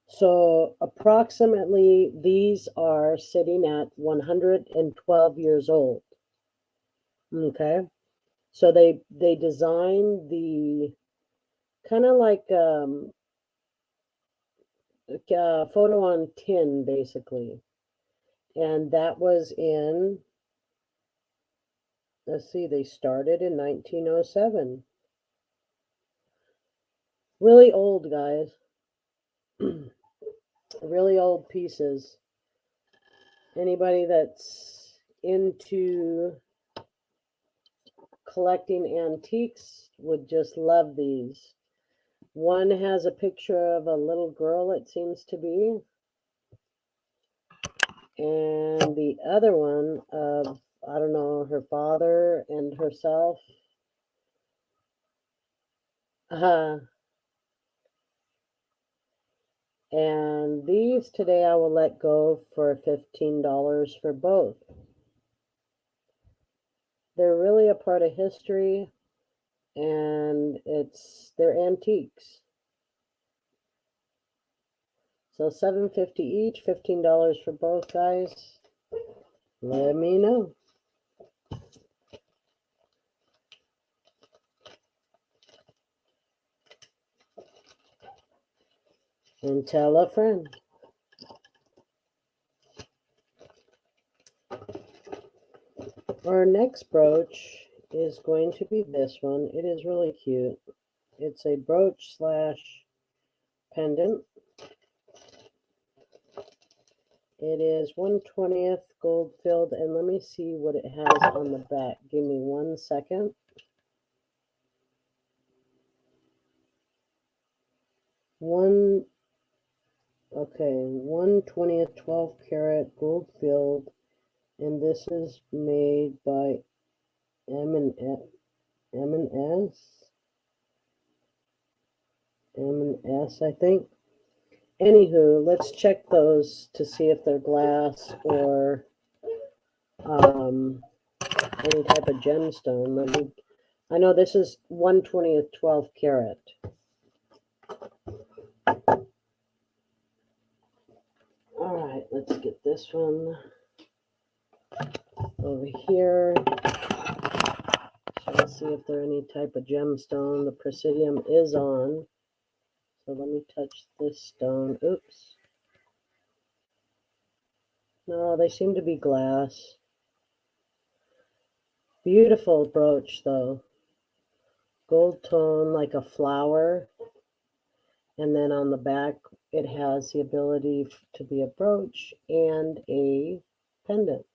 So approximately these are sitting at 112 years old. Okay. So they designed the kind of like photo on tin, basically. And that was in, let's see, they started in 1907. Really old, guys. Really old pieces. Anybody that's into collecting antiques would just love these. One has a picture of a little girl, it seems to be. And the other one of, I don't know, her father and herself. And these today I will let go for $15 for both. They're really a part of history, and they're antiques. So $7.50 each, $15 for both, guys. Let me know. And tell a friend. Our next brooch is going to be this one. It is really cute. It's a brooch / pendant. It is 1/20th gold filled, and let me see what it has on the back. Give me 1 second. Okay, 1/20th 12 karat gold filled, and this is made by M&S. M&S, I think. Anywho, let's check those to see if they're glass or any type of gemstone. I know this is 1/20th 12 karat. All right, let's get this one over here. So let's see if there's any type of gemstone. The presidium is on. So let me touch this stone. Oops. No, they seem to be glass. Beautiful brooch, though. Gold tone like a flower. And then on the back, it has the ability to be a brooch and a pendant.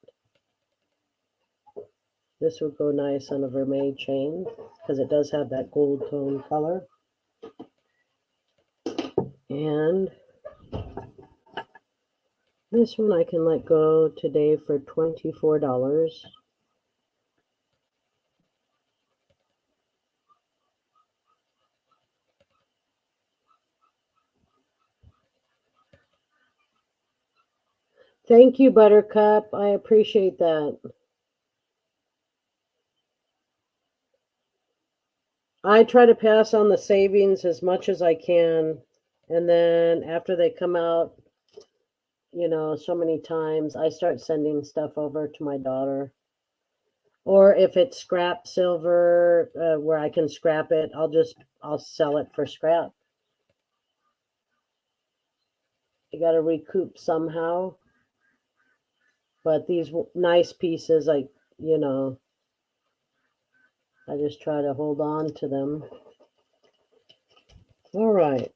This would go nice on a vermeil chain because it does have that gold tone color. And this one I can let go today for $24. Thank you, Buttercup. I appreciate that. I try to pass on the savings as much as I can. And then after they come out, so many times, I start sending stuff over to my daughter. Or if it's scrap silver, where I can scrap it, I'll sell it for scrap. You got to recoup somehow. But these nice pieces, I just try to hold on to them. All right.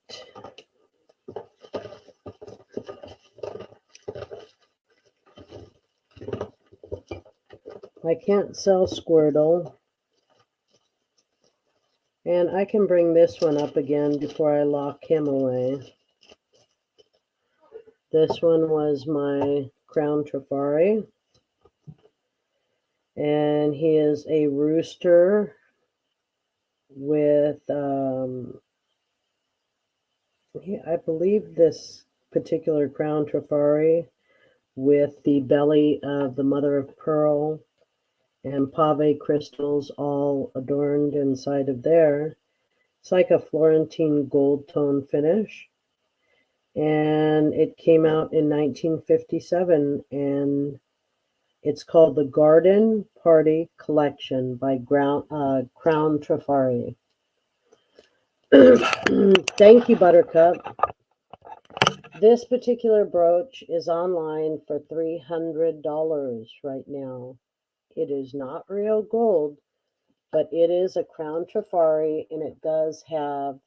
I can't sell Squirtle. And I can bring this one up again before I lock him away. This one was my Crown Trafari. And he is a rooster with, I believe this particular Crown Trafari with the belly of the mother of pearl and pave crystals all adorned inside of there. It's like a Florentine gold tone finish. And it came out in 1957, and it's called the Garden Party Collection by Crown Trafari. Thank you, Buttercup. This particular brooch is online for $300 right now. It is not real gold, but it is a Crown Trafari, and it does have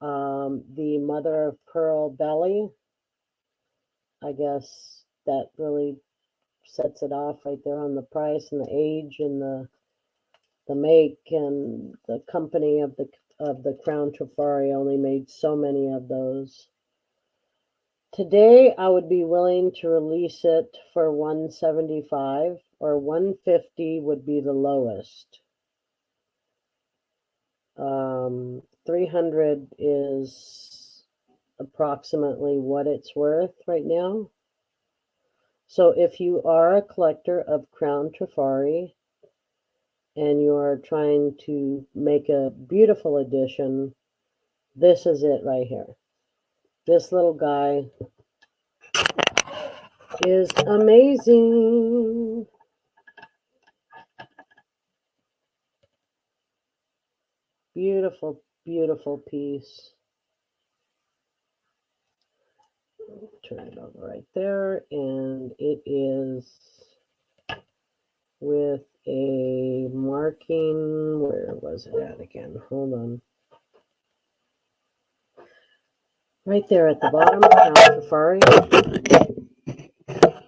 the mother of pearl belly. I guess that really sets it off right there on the price and the age and the make, and the company of the Crown Trafari only made so many of those. Today I would be willing to release it for $175, or $150 would be the lowest. $300 is approximately what it's worth right now. So if you are a collector of Crown Trafari and you are trying to make a beautiful addition, this is it right here. This little guy is amazing. Beautiful, beautiful piece. Turn it over right there, and it is with a marking. Where was it at again? Hold on. Right there at the bottom, Crown Trafari,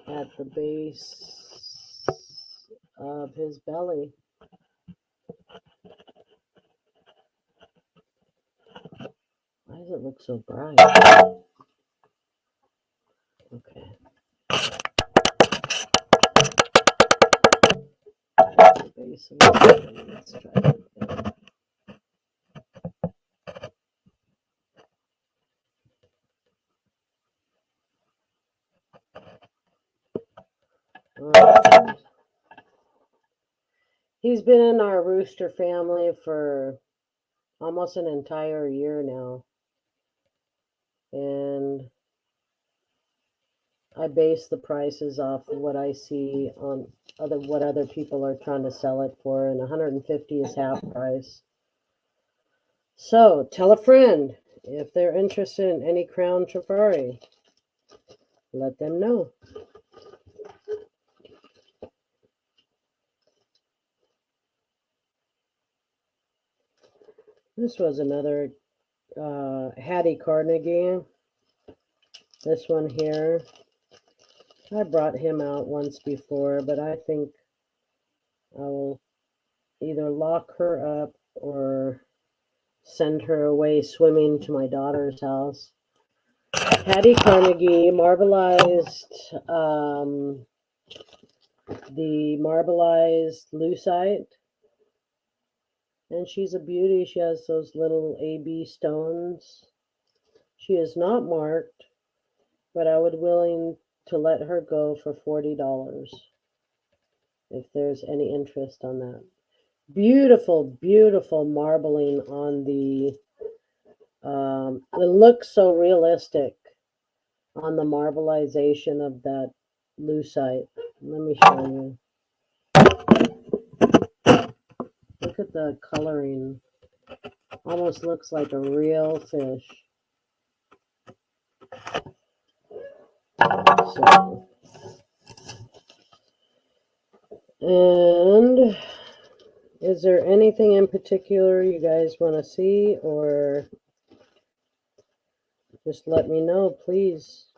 at the base of his belly. Why does it look so bright? Okay. The base of his belly. Let's try that again. He's been in our rooster family for almost an entire year now. And I base the prices off of what I see on what other people are trying to sell it for, and $150 is half price. So tell a friend if they're interested in any Crown Trafari. Let them know. This was another Hattie Carnegie. This one here. I brought him out once before, but I think I will either lock her up or send her away swimming to my daughter's house. Hattie Carnegie marbleized the marbleized lucite, and she's a beauty. She has those little AB stones. She is not marked, but I would willing to let her go for $40 if there's any interest on that. Beautiful, beautiful marbling on the. It looks so realistic on the marbleization of that lucite. Let me show you. Look at the coloring. Almost looks like a real fish. So, and is there anything in particular you guys want to see, or just let me know, please.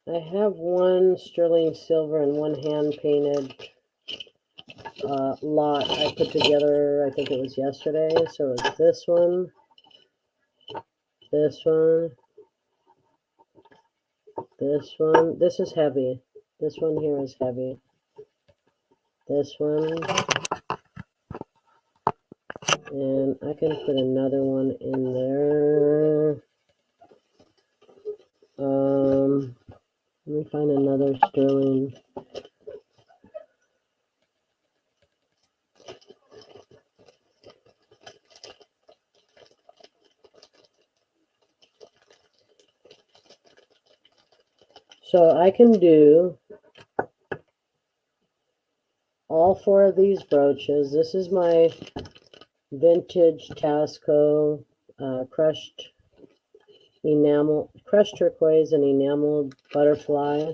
I have one sterling silver and one hand painted lot I put together. I think it was yesterday. So it's this one, this one, this one. This is heavy. This one here is heavy. This one. And I can put another one in there. Let me find another sterling. So I can do all four of these brooches. This is my vintage Tasco crushed turquoise and enameled butterfly.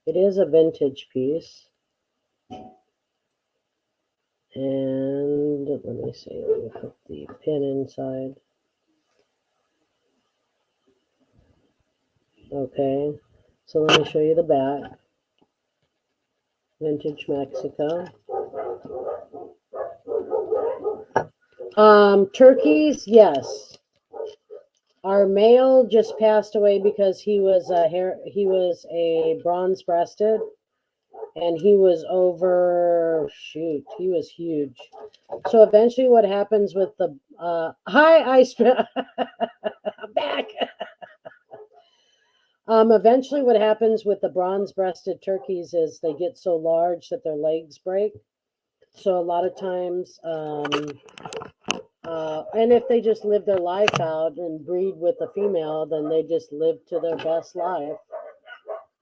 It is a vintage piece. And let me see, let me put the pin inside. Okay, so let me show you the back. Vintage Mexico. Turkeys, yes. Our male just passed away because he was a bronze breasted, and he was he was huge. So eventually what happens with the I'm back. Eventually what happens with the bronze breasted turkeys is they get so large that their legs break. So a lot of times and if they just live their life out and breed with a female, then they just live to their best life.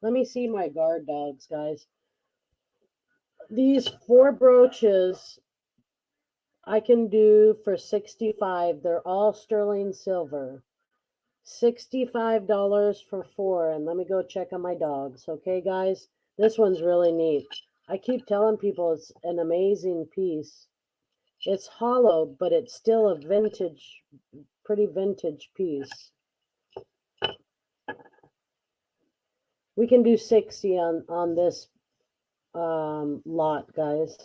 Let me see my guard dogs, guys. These four brooches I can do for $65. They're all sterling silver. $65 for four. And let me go check on my dogs. Okay, guys? This one's really neat. I keep telling people it's an amazing piece. It's hollow, but it's still a vintage, pretty vintage piece. We can do 60 on this lot, guys.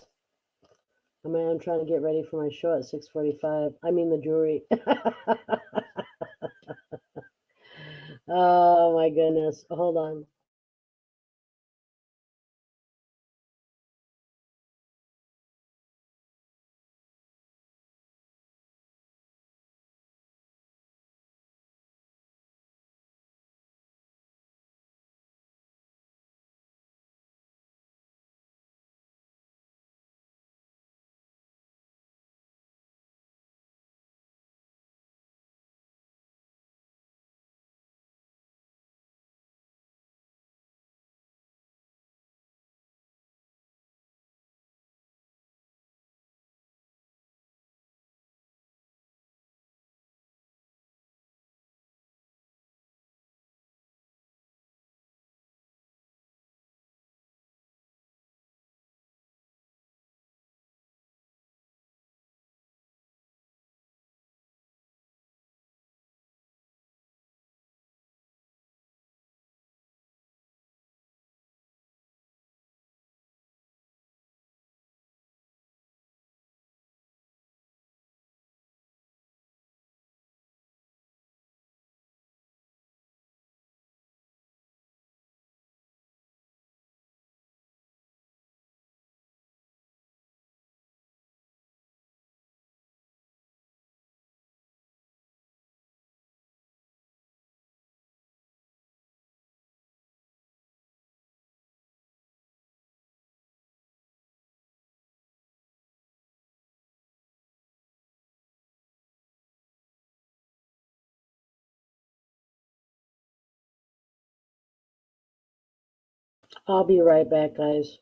I mean, I'm trying to get ready for my show at 6:45. I mean the jewelry. Oh my goodness. Hold on. I'll be right back, guys.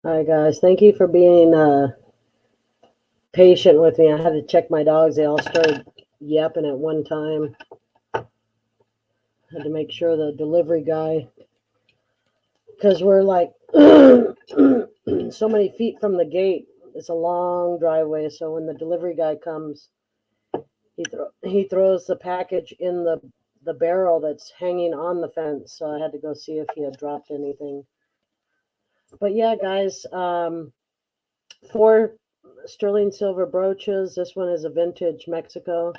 All right, guys. Thank you for being patient with me. I had to check my dogs. They all started yapping at one time. Had to make sure the delivery guy, because we're like so many feet from the gate. It's a long driveway, so when the delivery guy comes, he throws the package in the barrel that's hanging on the fence. So I had to go see if he had dropped anything. But yeah, guys, 4 sterling silver brooches. This one is a vintage Mexico.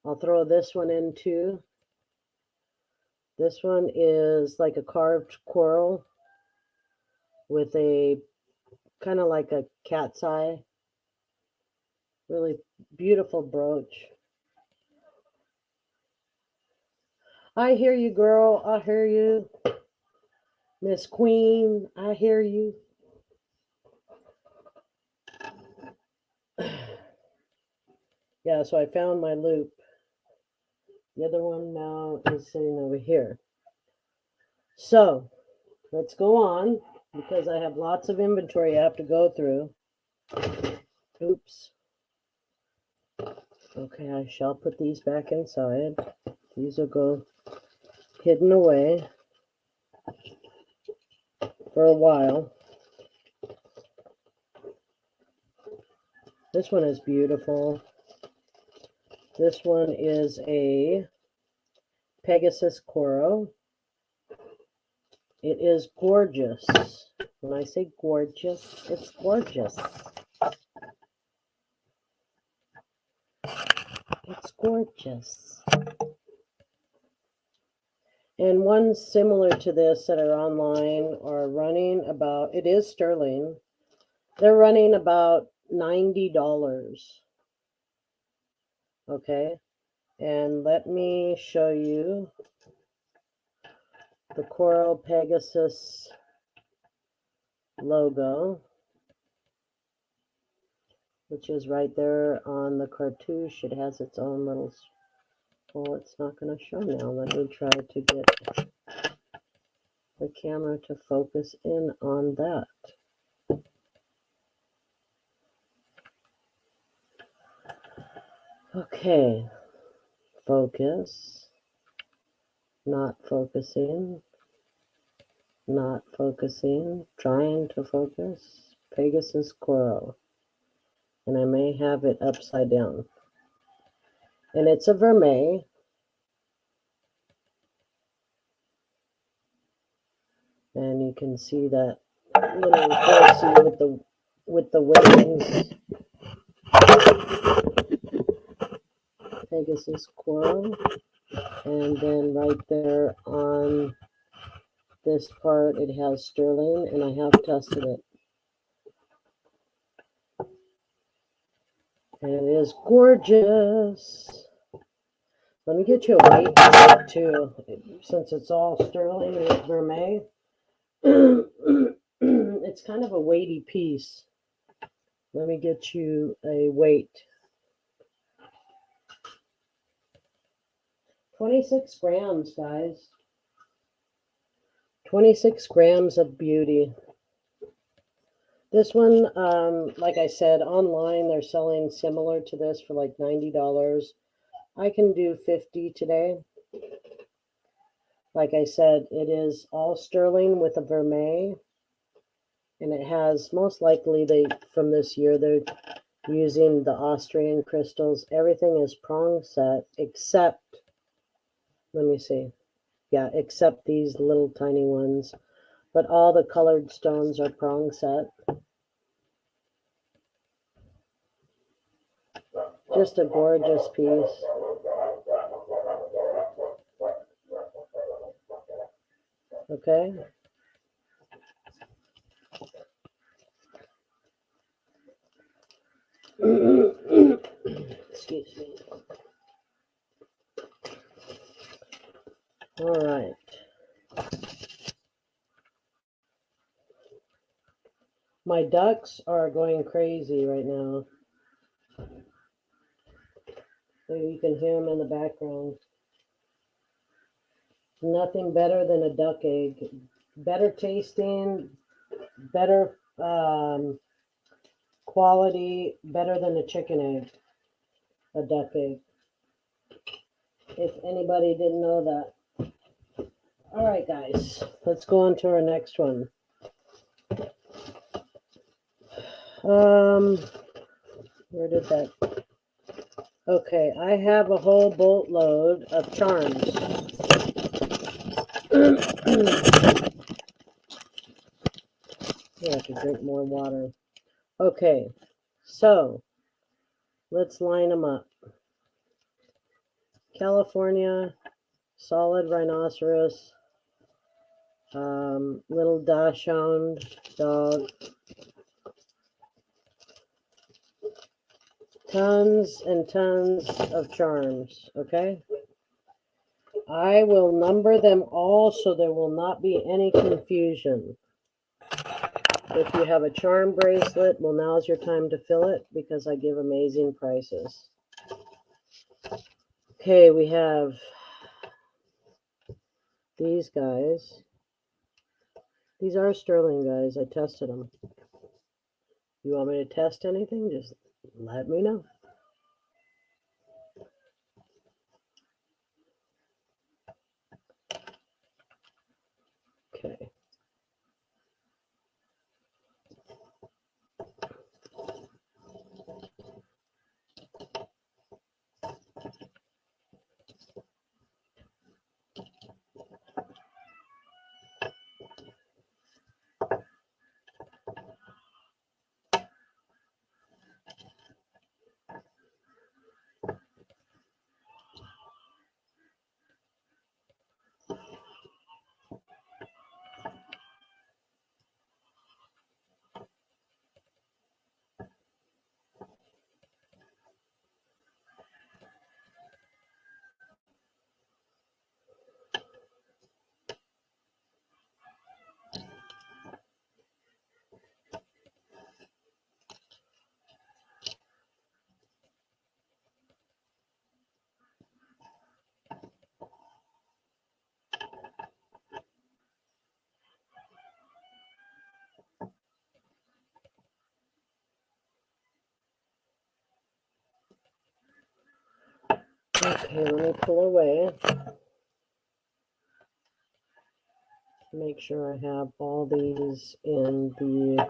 I'll throw this one in too. This one is like a carved coral with a kind of like a cat's eye. Really beautiful brooch. I hear you, girl. I hear you. Miss Queen, I hear you. Yeah, so I found my loop. The other one now is sitting over here. So let's go on because I have lots of inventory I have to go through. Oops. Okay, I shall put these back inside. These will go hidden away for a while. This one is beautiful. This one is a Pegasus coral. It is gorgeous. When I say gorgeous, it's gorgeous. It's gorgeous. And ones similar to this that are online are running about, it is sterling. They're running about $90. Okay. And let me show you the Coral Pegasus logo, which is right there on the cartouche. It has its own little, oh, it's not going to show now. Let me try to get the camera to focus in on that. Okay, focus, not focusing, not focusing, trying to focus, Pegasus Coral. And I may have it upside down. And it's a vermeil. And you can see that little horsey with the wings. Pegasus coral. And then right there on this part it has sterling, and I have tested it. And it is gorgeous. Let me get you a weight too, since it's all sterling and it's vermeil. It's kind of a weighty piece. Let me get you a weight. 26 grams, guys. 26 grams of beauty. This one, like I said, online they're selling similar to this for like $90. I can do $50 today. Like I said, it is all sterling with a vermeil. And it has, most likely, from this year, they're using the Austrian crystals. Everything is prong set, except, let me see. Yeah, except these little tiny ones. But all the colored stones are prong set. Just a gorgeous piece. Okay. Excuse me. All right. My ducks are going crazy right now. So you can hear them in the background. Nothing better than a duck egg. Better tasting, better quality, better than a chicken egg. A duck egg. If anybody didn't know that. All right, guys. Let's go on to our next one. Where did that? Okay, I have a whole boatload of charms. I have to drink more water. Okay, so let's line them up. California, solid rhinoceros, little dachshund dog, tons and tons of charms, okay? I will number them all so there will not be any confusion. If you have a charm bracelet, well, now's your time to fill it because I give amazing prices. Okay, we have these guys. These are sterling, guys. I tested them. You want me to test anything? Just let me know. Okay. Okay, let me pull away. Make sure I have all these in the...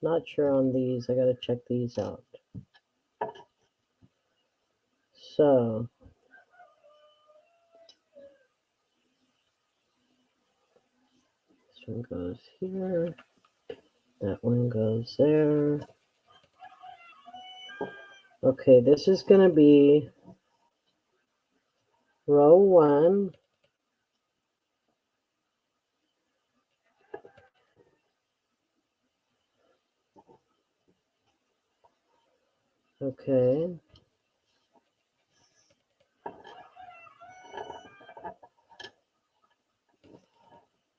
Not sure on these. I got to check these out. So... This one goes here. That one goes there. Okay, this is going to be row 1. Okay.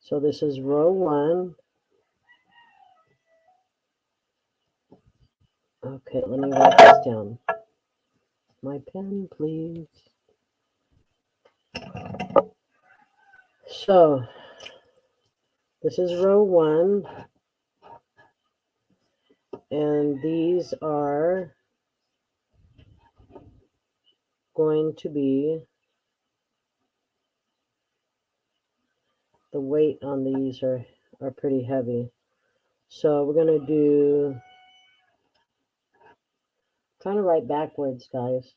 So this is row 1. Okay, let me write this down. My pen, please. So, this is row 1. And these are going to be... The weight on these are pretty heavy. So we're going to do... trying to write backwards, guys.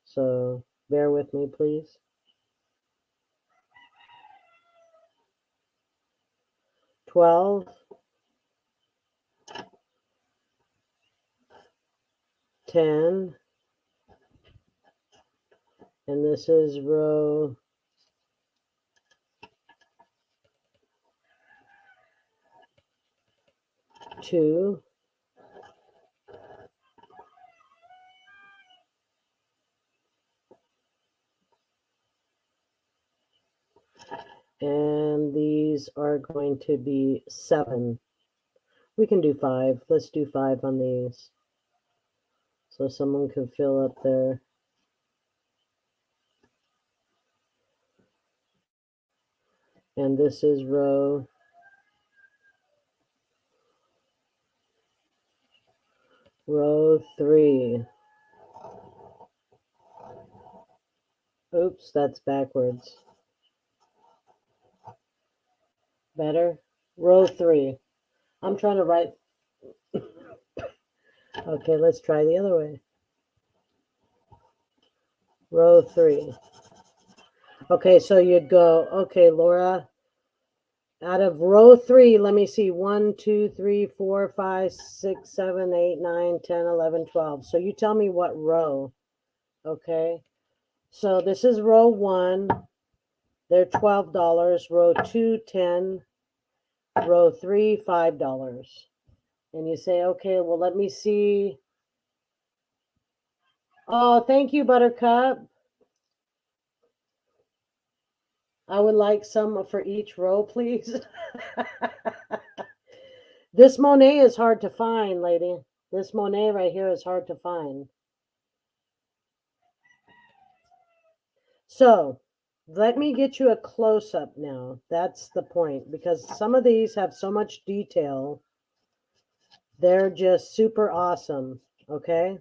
So bear with me, please. 12, 10, and this is row 2. And these are going to be 7. We can do 5. Let's do 5 on these. So someone can fill up there. And this is row 3. Oops, that's backwards. Better? Row 3. I'm trying to write. Okay, let's try the other way. Row 3. Okay, so you'd go, okay, Laura, out of row 3, let me see, 1, 2, 3, 4, 5, 6, 7, 8, 9, 10, 11, 12. So you tell me what row, okay? So this is row 1. They're $12. Row 2, 10. Row 3, $5. And you say, okay, well, let me see. Oh, thank you, Buttercup. I would like some for each row, please. This Monet is hard to find, lady. This Monet right here is hard to find. So let me get you a close-up now. That's the point, because some of these have so much detail. They're just super awesome, okay?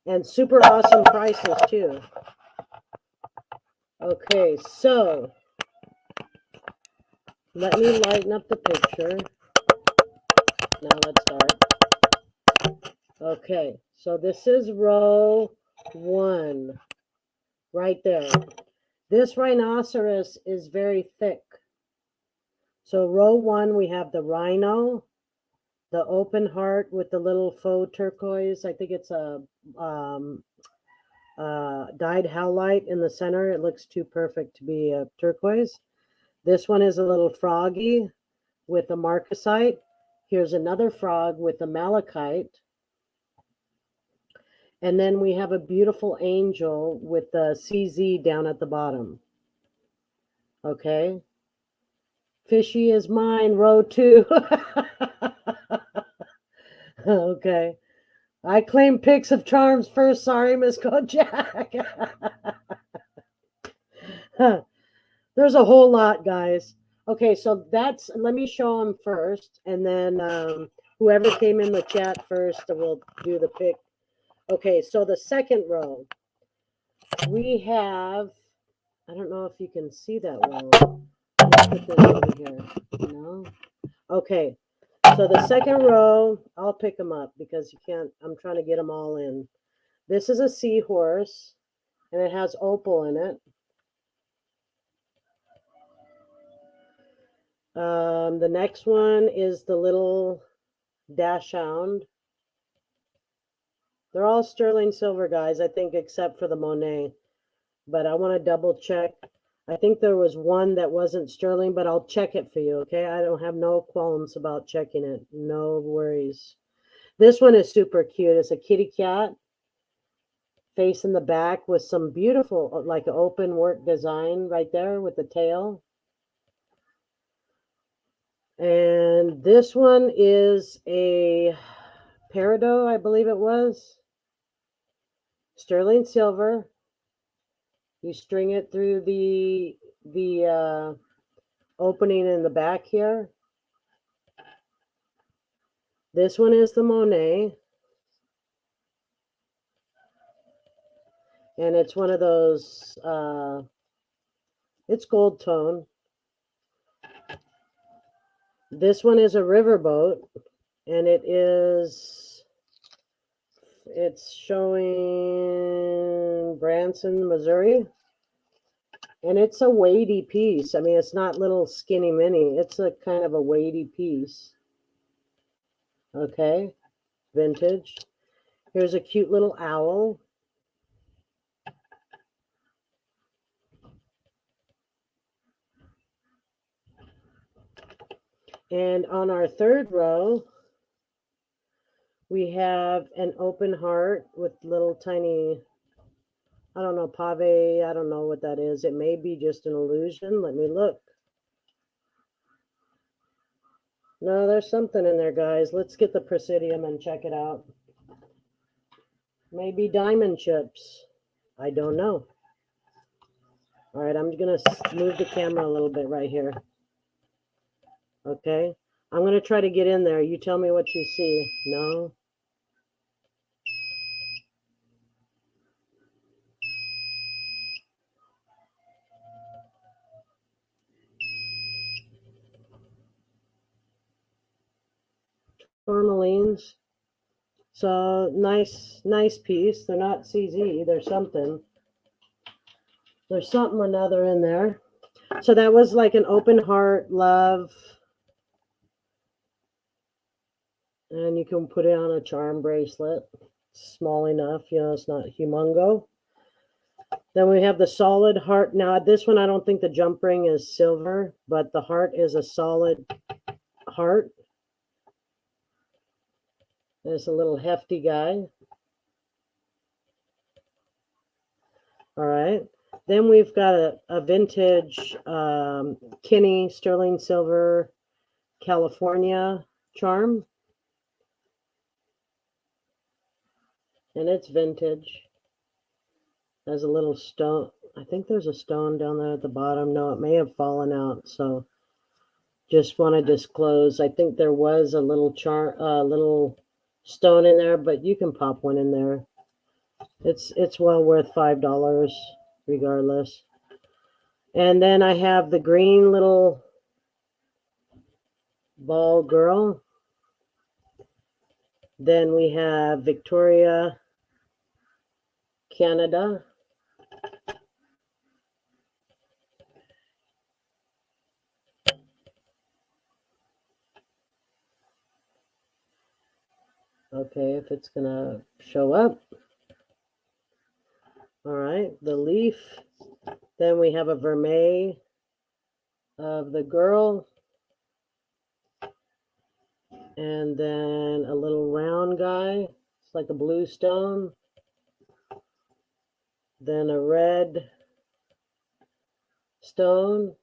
And super awesome prices, too. Okay, so let me lighten up the picture. Now let's start. Okay, so this is row 1, right there. This rhinoceros is very thick. So row 1, we have the rhino, the open heart with the little faux turquoise. I think it's a dyed howlite in the center. It looks too perfect to be a turquoise. This one is a little froggy with a marcasite. Here's another frog with a malachite. And then we have a beautiful angel with the CZ down at the bottom. Okay. Fishy is mine, row 2. Okay. I claim picks of charms first. Sorry, Miss Kojak. There's a whole lot, guys. Okay, so let me show them first, and then whoever came in the chat first will do the pick. Okay, so the second row, we have, I don't know if you can see that well. Let me put this over here. No? Okay, so the second row, I'll pick them up because you can't, I'm trying to get them all in. This is a seahorse, and it has opal in it. The next one is the little dachshund. They're all sterling silver, guys, I think, except for the Monet. But I want to double check. I think there was one that wasn't sterling, but I'll check it for you, okay? I don't have no qualms about checking it. No worries. This one is super cute. It's a kitty cat. Face in the back with some beautiful, like open work design right there with the tail. And this one is a peridot, I believe it was. Sterling silver. You string it through the opening in the back here. This one is the Monet. And it's one of those, it's gold tone. This one is a riverboat, and it's showing Branson, Missouri. And it's a weighty piece. I mean, it's not little skinny mini. It's a kind of a weighty piece. Okay, vintage. Here's a cute little owl. And on our third row, we have an open heart with little tiny, I don't know, pave. I don't know what that is. It may be just an illusion. Let me look. No, there's something in there, guys. Let's get the Presidium and check it out. Maybe diamond chips. I don't know. All right, I'm going to move the camera a little bit right here. Okay. I'm going to try to get in there. You tell me what you see. No. Tourmalines. So nice piece. They're not CZ. They're something. There's something or another in there. So that was like an open heart love. And you can put it on a charm bracelet. Small enough, you know, it's not humongo. Then we have the solid heart. Now, this one, I don't think the jump ring is silver, but the heart is a solid heart. There's a little hefty guy. All right. Then we've got a vintage Kinney sterling silver California charm. And it's vintage. There's a little stone. I think there's a stone down there at the bottom. No, it may have fallen out. So just want to disclose. I think there was a little little stone in there, but you can pop one in there. It's well worth $5 regardless. And then I have the green little ball girl. Then we have Victoria, Canada. Okay, if it's gonna show up. All right, the leaf. Then we have a vermeil of the girl. And then a little round guy. It's like a blue stone. Then a red stone.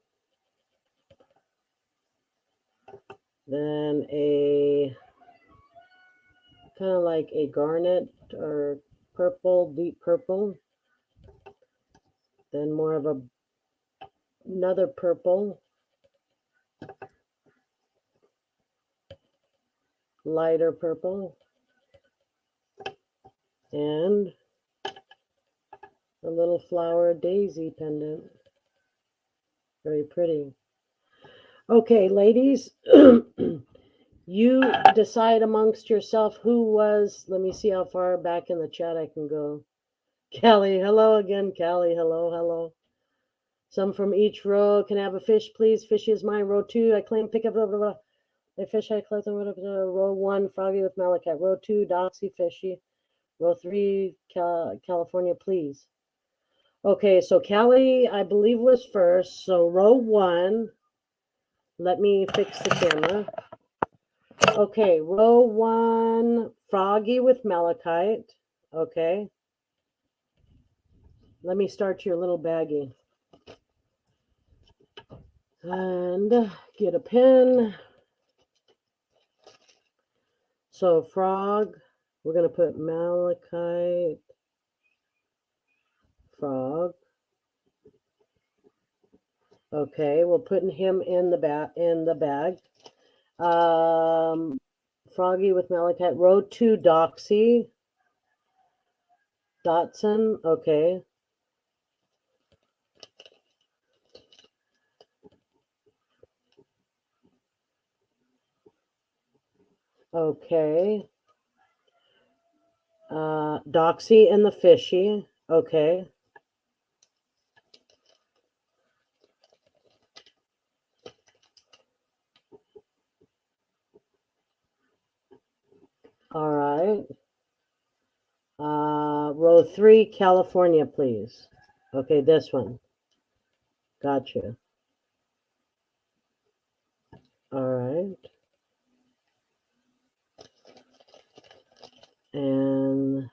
Then a kind of like a garnet or purple, deep purple. Then more of another purple. Lighter purple. And a little flower daisy pendant. Very pretty. Okay, ladies, you decide amongst yourself who was, let me see how far back in the chat I can go. Callie, hello again, Callie, hello, hello. Some from each row. Can I have a fish, please? Fishy is mine. Row 2, I claim pick up, blah, blah, blah. A fish I collect, row 1, Froggy with Malachite. Row 2, Doxy, Fishy. Row 3, California, please. Okay, so Callie, I believe, was first. So row 1, let me fix the camera. Okay, row 1, Froggy with Malachite. Okay. Let me start your little baggie. And get a pen. So frog, we're going to put Malachite, frog. Okay, we'll put him in the bag. Froggy with Malachite. Row 2, Doxy. Dotson. Okay. Okay. Doxy and the Fishy. Okay. All right. Row 3, California, please. Okay, this one. Gotcha. All right. And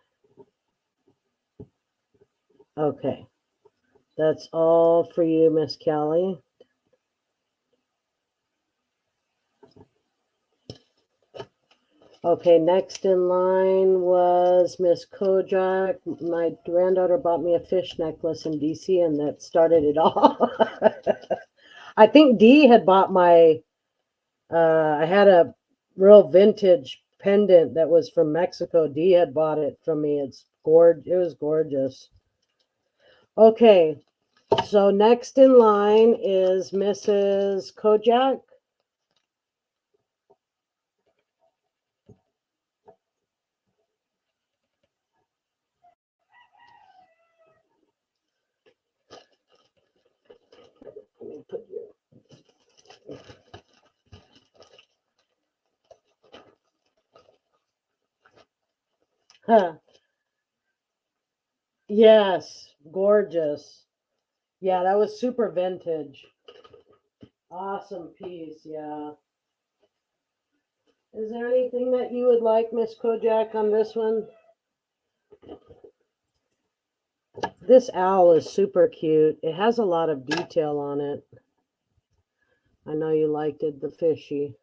okay. That's all for you, Miss Callie. Okay, next in line was Miss Kojak. My granddaughter bought me a fish necklace in DC, and that started it all. I think Dee had bought my, I had a real vintage pendant that was from Mexico. Dee had bought it from me. It was gorgeous. Okay, so next in line is Mrs. Kojak. Let me put your... Huh. Yes, Gorgeous. Yeah, that was super vintage. Awesome piece, yeah. Is there anything that you would like, Miss Kojak, on this one? This owl is super cute. It has a lot of detail on it. I know you liked it, the fishy.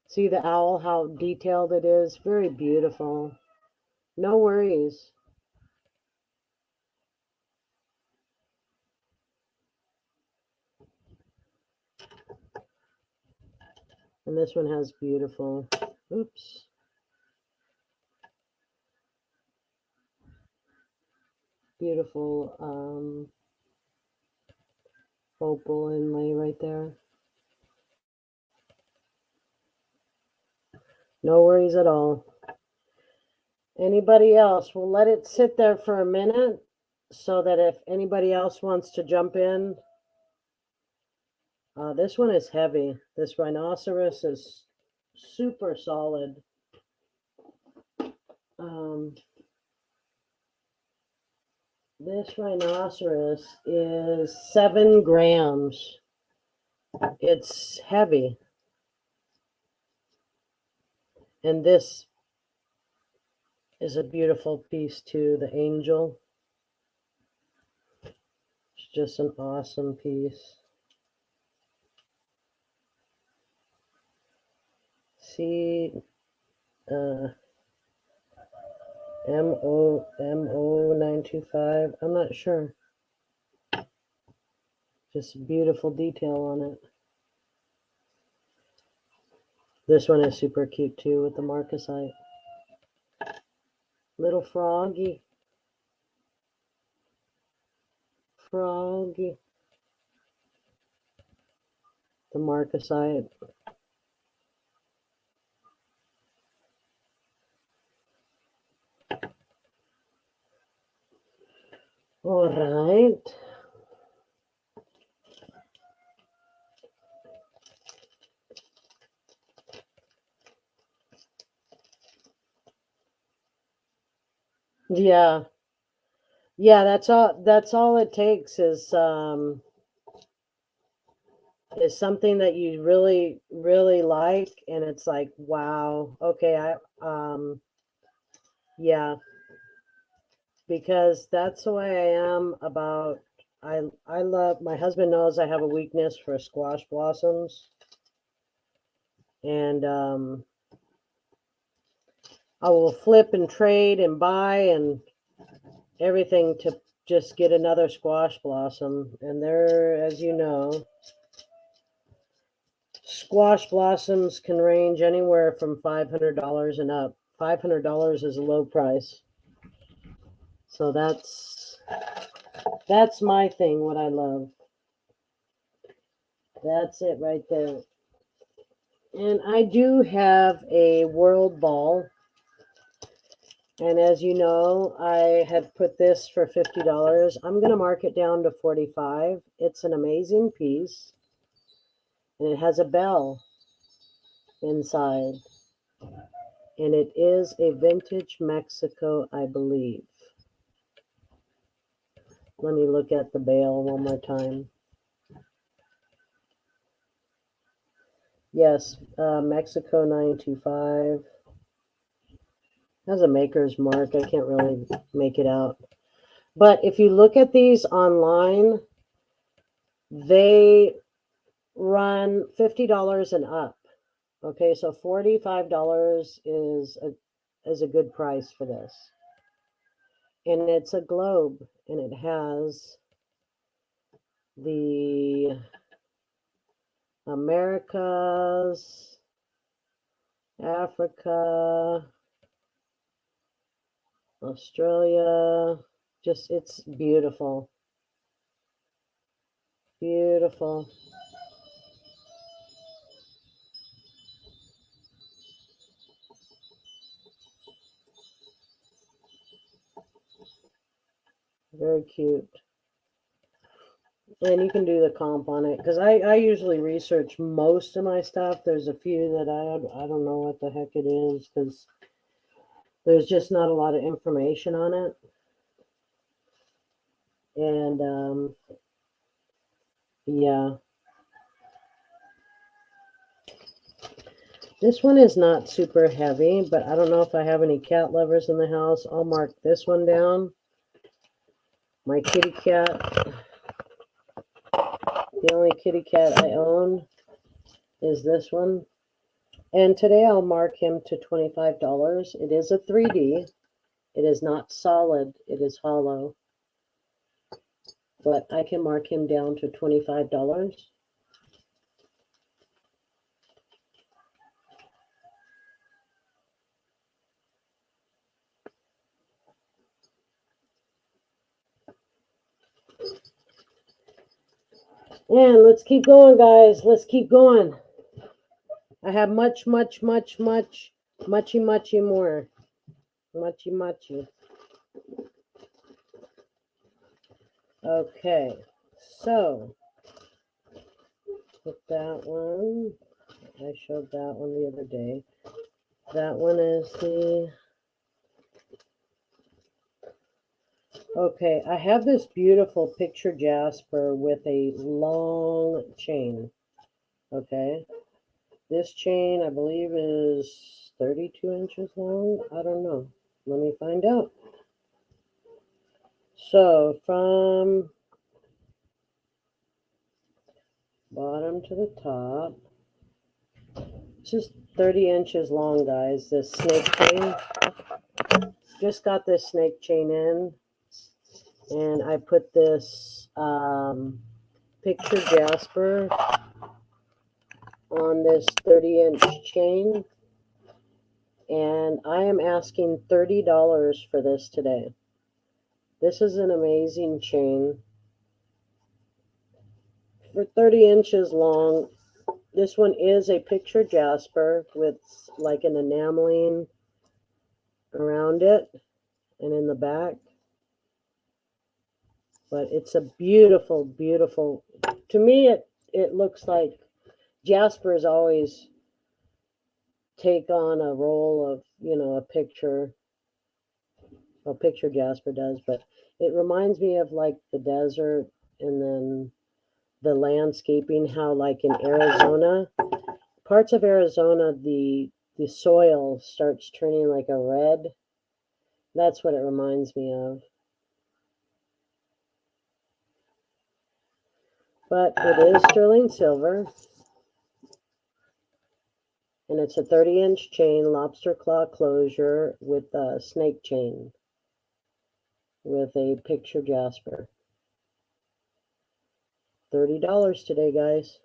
See the owl, how detailed it is? Very beautiful. No worries. And this one has beautiful, oops. Beautiful opal inlay right there. No worries at all. Anybody else? We'll let it sit there for a minute so that if anybody else wants to jump in. This one is heavy. This rhinoceros is super solid. This rhinoceros is 7 grams. It's heavy. And this is a beautiful piece too, the angel. It's just an awesome piece. See, MO925. I'm not sure. Just beautiful detail on it. This one is super cute too with the marcasite. Little froggy. Froggy. The marcasite. All right. Yeah. Yeah, that's all it takes is something that you really, really like, and it's like, wow, okay, yeah, because that's the way I am about, I love, my husband knows I have a weakness for squash blossoms, and I will flip and trade and buy and everything to just get another squash blossom, and they're, as you know, squash blossoms can range anywhere from $500 and up. $500 is a low price. So that's my thing, what I love. That's it right there. And I do have a world ball. And as you know, I had put this for $50. I'm going to mark it down to $45. It's an amazing piece. And it has a bell inside. And it is a vintage Mexico, I believe. Let me look at the bale one more time. Yes, Mexico 925. Has a maker's mark. I can't really make it out. But if you look at these online, they run $50 and up. Okay, so $45 is a good price for this. And it's a globe, and it has the Americas, Africa, Australia. Just, it's beautiful. Beautiful. Very cute. And you can do the comp on it, because I usually research most of my stuff. There's a few that I don't know what the heck it is, because there's just not a lot of information on it. And yeah, this one is not super heavy, but I don't know if I have any cat lovers in the house. I'll mark this one down. My kitty cat. The only kitty cat I own is this one. And today I'll mark him to $25. It is a 3D. It is not solid. It is hollow. But I can mark him down to $25. And let's keep going, guys. Let's keep going. I have much more. Muchy. Okay, so with that one, I showed that one the other day. That one is the... Okay, I have this beautiful picture jasper with a long chain. Okay, this chain I believe is 32 inches long. I don't know. Let me find out. So from bottom to the top, it's just 30 inches long, guys. This snake chain. Just got this snake chain in, and I put this picture jasper on this 30-inch chain, and I am asking $30 for this today. This is an amazing chain. For 30 inches long, this one is a picture jasper with like an enameling around it and in the back. But it's a beautiful, beautiful, to me it looks like Jaspers always take on a role of, a picture. Well, picture jasper does, but it reminds me of like the desert and then the landscaping, how like in Arizona, parts of Arizona, the soil starts turning like a red. That's what it reminds me of. But it is sterling silver. And it's a 30-inch chain, lobster claw closure with a snake chain with a picture jasper. $30 today, guys.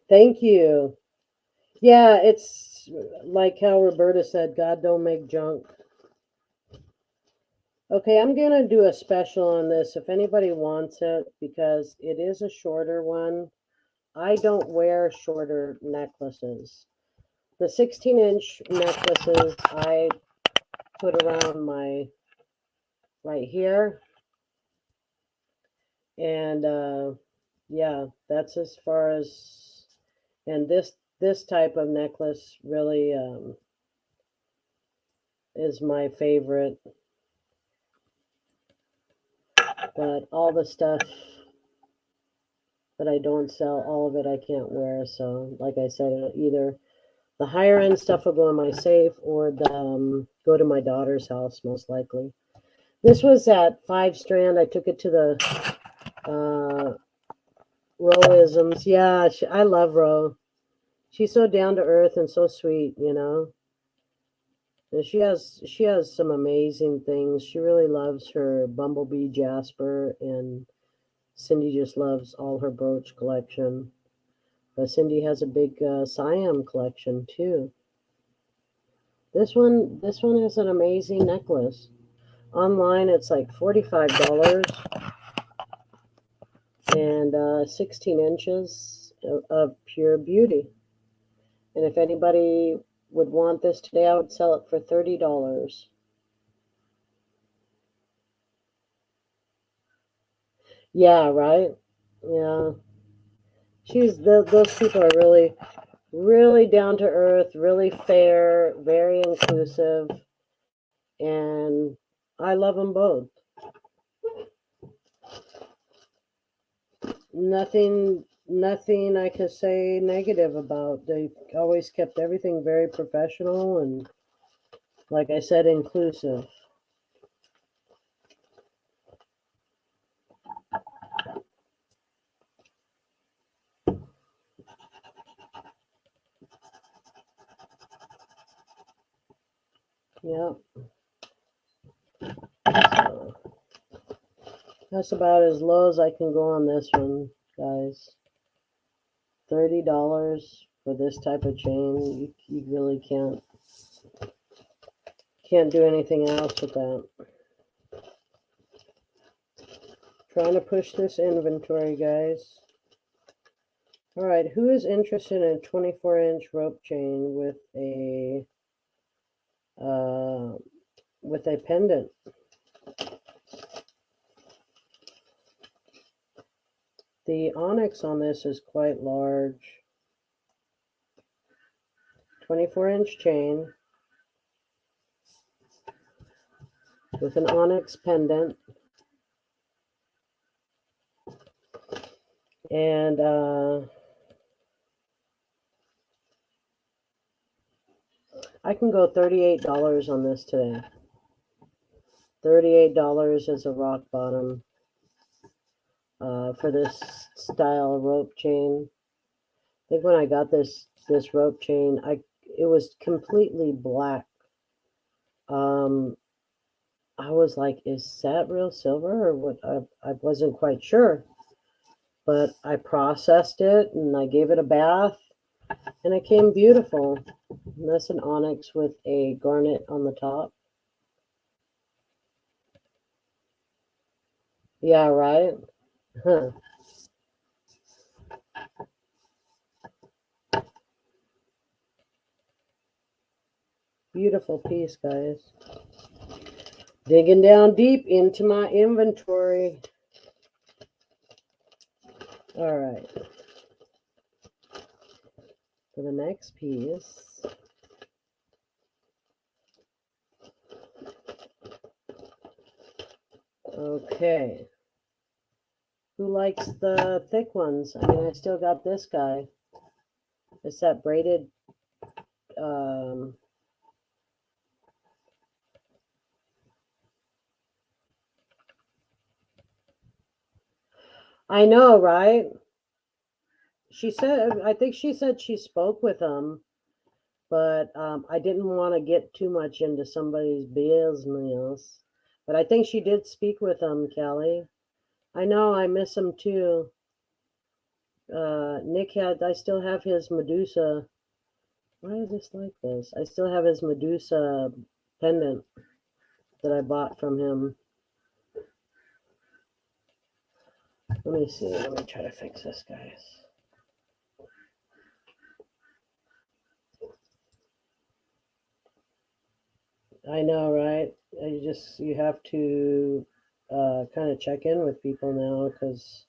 Thank you. Yeah, it's like how Roberta said, God don't make junk. Okay, I'm going to do a special on this if anybody wants it, because it is a shorter one. I don't wear shorter necklaces. The 16-inch necklaces I put around my right here. And yeah, that's as far as... And this type of necklace really is my favorite. But all the stuff that I don't sell, all of it I can't wear. So, like I said, either the higher end stuff will go in my safe, or the go to my daughter's house, most likely. This was at 5 Strand. I took it to the Roisms. Yeah, I love Ro. She's so down to earth and so sweet, And she has some amazing things. She really loves her bumblebee jasper, and Cindy just loves all her brooch collection. But Cindy has a big Siam collection too. This one is an amazing necklace. Online, it's like $45, and 16 inches of pure beauty. And if anybody would want this today, I would sell it for $30. Yeah, right? Yeah. Those people are really, really down to earth, really fair, very inclusive, and I love them both. Nothing I could say negative about. They always kept everything very professional and, like I said, inclusive. Yeah. So that's about as low as I can go on this one, guys. $30 for this type of chain. You really can't do anything else with that. Trying to push this inventory, guys. All right, who is interested in a 24-inch rope chain uh, with a pendant? The onyx on this is quite large. 24-inch chain with an onyx pendant. And I can go $38 on this today. $38 is a rock bottom for this style rope chain. I think when I got this rope chain, it was completely black. I was like, is that real silver or what? I wasn't quite sure, but I processed it and I gave it a bath and it came beautiful. And that's an onyx with a garnet on the top. Yeah, right? Huh. Beautiful piece, guys. Digging down deep into my inventory. All right. For the next piece. Okay. Who likes the thick ones? I mean, I still got this guy. It's that braided. Um, I know, right? I think she said she spoke with him, but I didn't want to get too much into somebody's business. But I think she did speak with him, Kelly. I know, I miss him too. I still have his Medusa. Why is this like this? I still have his Medusa pendant that I bought from him. Let me see. Let me try to fix this, guys. I know, right? You have to kind of check in with people now because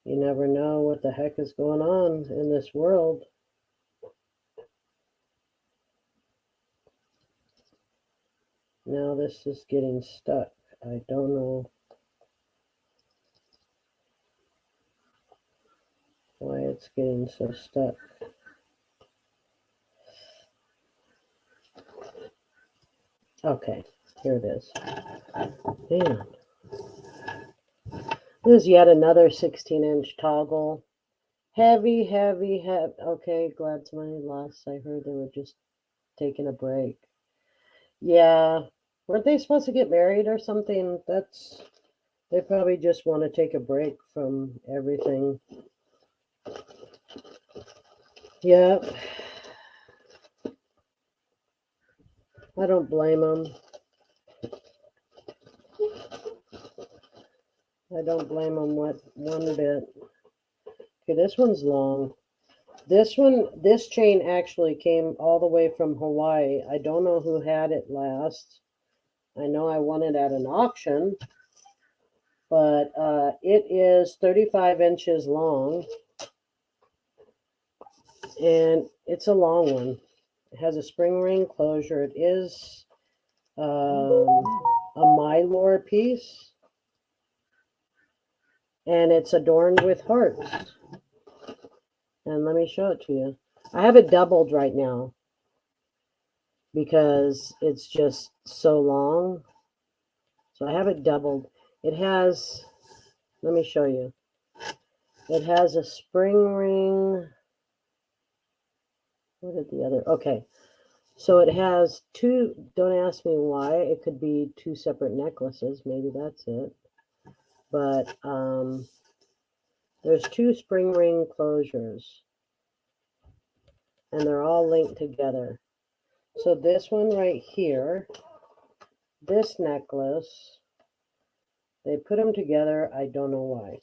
you never know what the heck is going on in this world. Now this is getting stuck. I don't know why it's getting so stuck. Okay, here it is. Man. This is yet another 16-inch toggle. Heavy, heavy, heavy. Okay, glad somebody lost. I heard they were just taking a break. Yeah. Weren't they supposed to get married or something? They probably just want to take a break from everything. Yep. I don't blame them. I don't blame them one bit. Okay, this one's long. This chain actually came all the way from Hawaii. I don't know who had it last. I know I won it at an auction. but it is 35 inches long, and it's a long one. It has a spring ring closure. It is a mylar piece, and it's adorned with hearts. And let me show it to you. I have it doubled right now because it's just so long. So I have it doubled. It has, let me show you. It has a spring ring. What did the other? Okay. So it has two, don't ask me why. It could be two separate necklaces. Maybe that's it. But there's two spring ring closures. And they're all linked together. So this one right here, this necklace, they put them together. I don't know why.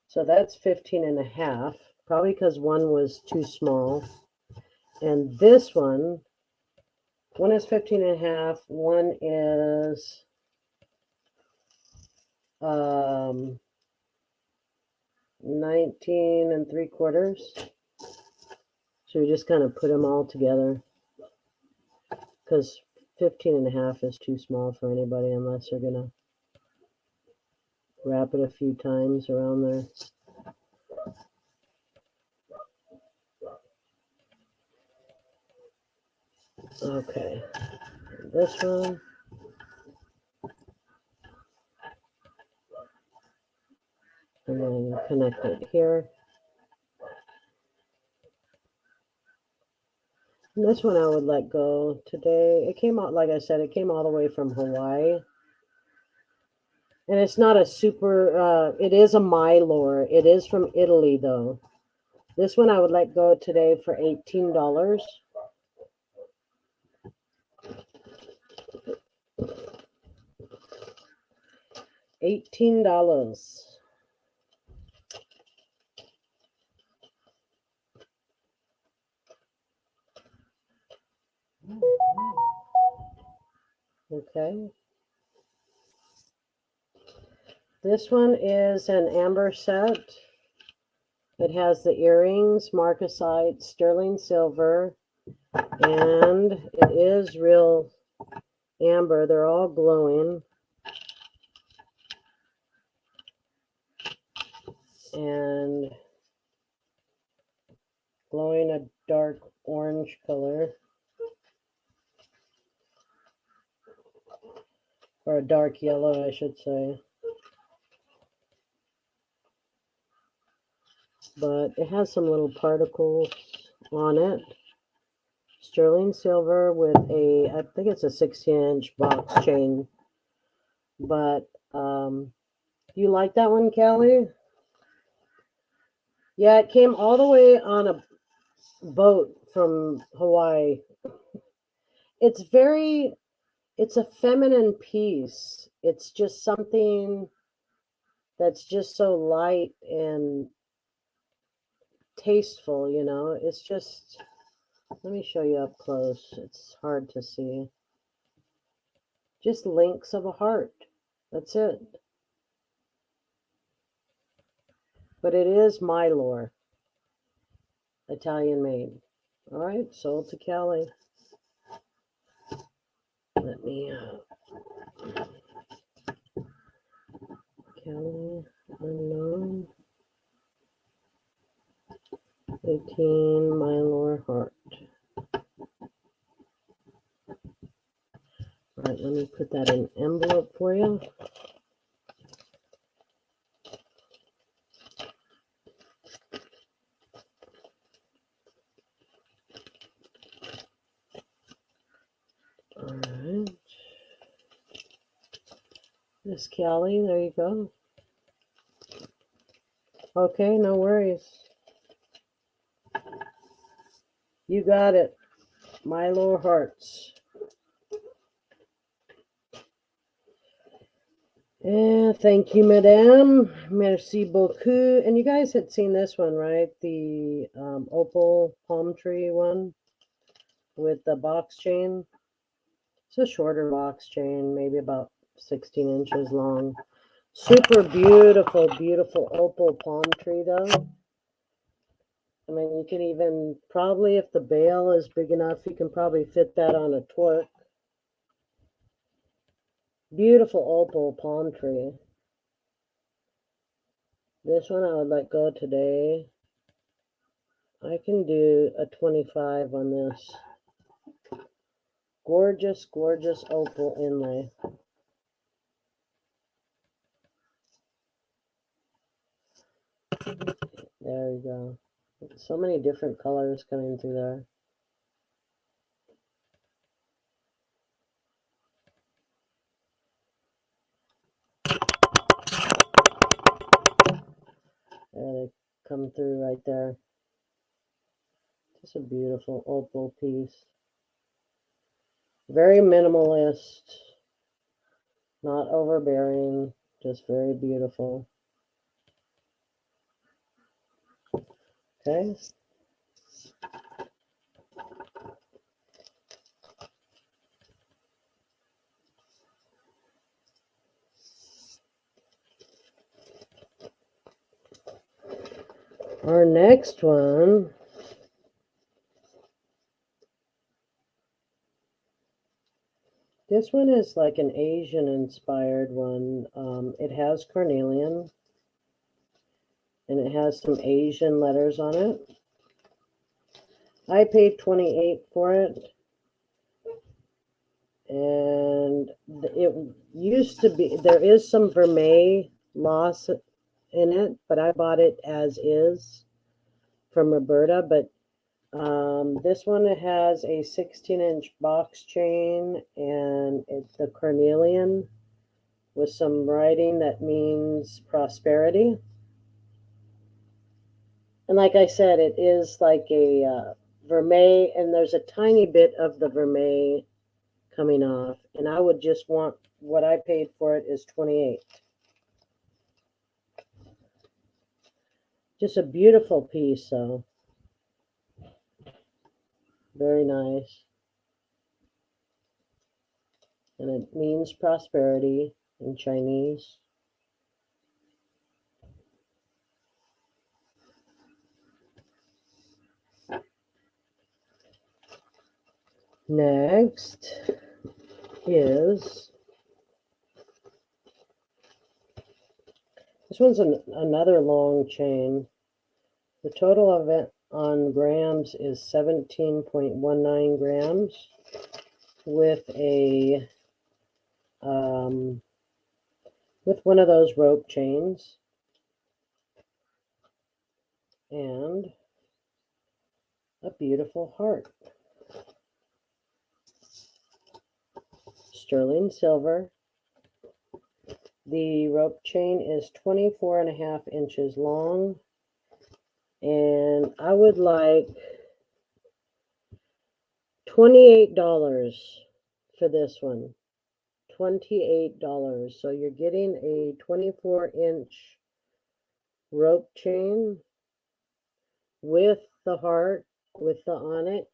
So that's 15 and a half, probably because one was too small. And this one is 15 and a half, one is 19 and 3/4. So you just kind of put them all together because 15 and a half is too small for anybody unless they're going to wrap it a few times around there. Okay, this one. And then connect it here. And this one I would let go today. It came out, like I said, it came all the way from Hawaii. And it's not a super, it is a mylar. It is from Italy, though. This one I would let go today for $18. $18. Okay. This one is an amber set. It has the earrings, marcasite, sterling silver, and it is real amber. They're all glowing. And glowing a dark orange color. Or a dark yellow, I should say. But it has some little particles on it. Sterling silver with a, I think it's a 16-inch box chain. But you like that one, Callie? Yeah, it came all the way on a boat from Hawaii. It's a feminine piece. It's just something that's just so light and tasteful, you know. It's just, let me show you up close. It's hard to see. Just links of a heart. That's it. But it is mylar, Italian made. All right, sold to Kelly. Let me, Kelly, unknown. 18 mylar heart. All right, let me put that in envelope for you. All right. Miss Kelly, there you go. Okay, no worries. You got it. Mylar hearts. Thank you, madame. Merci beaucoup. And you guys had seen this one, right? The opal palm tree one with the box chain. It's a shorter box chain, maybe about 16 inches long. Super beautiful, beautiful opal palm tree though. I mean, you can even probably, if the bale is big enough, you can probably fit that on a twerk. Beautiful opal palm tree. This one I would let go today. I can do a 25 on this. Gorgeous, gorgeous opal inlay. There you go. So many different colors coming through there. There they come through right there. Just a beautiful opal piece. Very minimalist. Not overbearing. Just very beautiful. Okay. Our next one this one is like an Asian inspired one. It has carnelian and it has some Asian letters on it. I paid $28 for it. And it used to be, there is some vermeil loss in it, but I bought it as is from Roberta. But this one has a 16-inch box chain, and it's the carnelian with some writing that means prosperity. And like I said, it is like a vermeil, and there's a tiny bit of the vermeil coming off. And I would just want, what I paid for it is $28. Just a beautiful piece, though. Very nice. And it means prosperity in Chinese. Next is, this one's another long chain. The total of it on grams is 17.19 grams with a with one of those rope chains and a beautiful heart. Sterling silver. The rope chain is 24.5 inches long, and I would like $28 for this one. $28. So you're getting a 24-inch rope chain with the heart, with the onyx,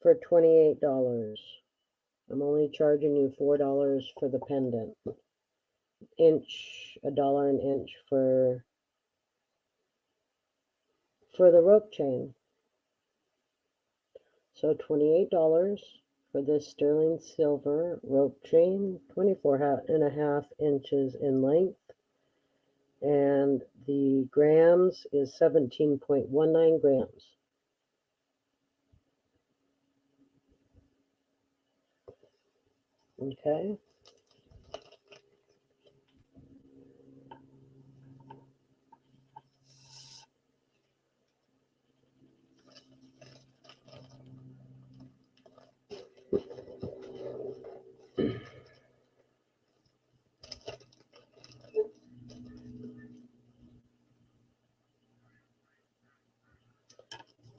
for $28. I'm only charging you $4 for the pendant. $1 an inch for the rope chain. So $28 for this sterling silver rope chain, 24.5 inches in length. And the grams is 17.19 grams. Okay.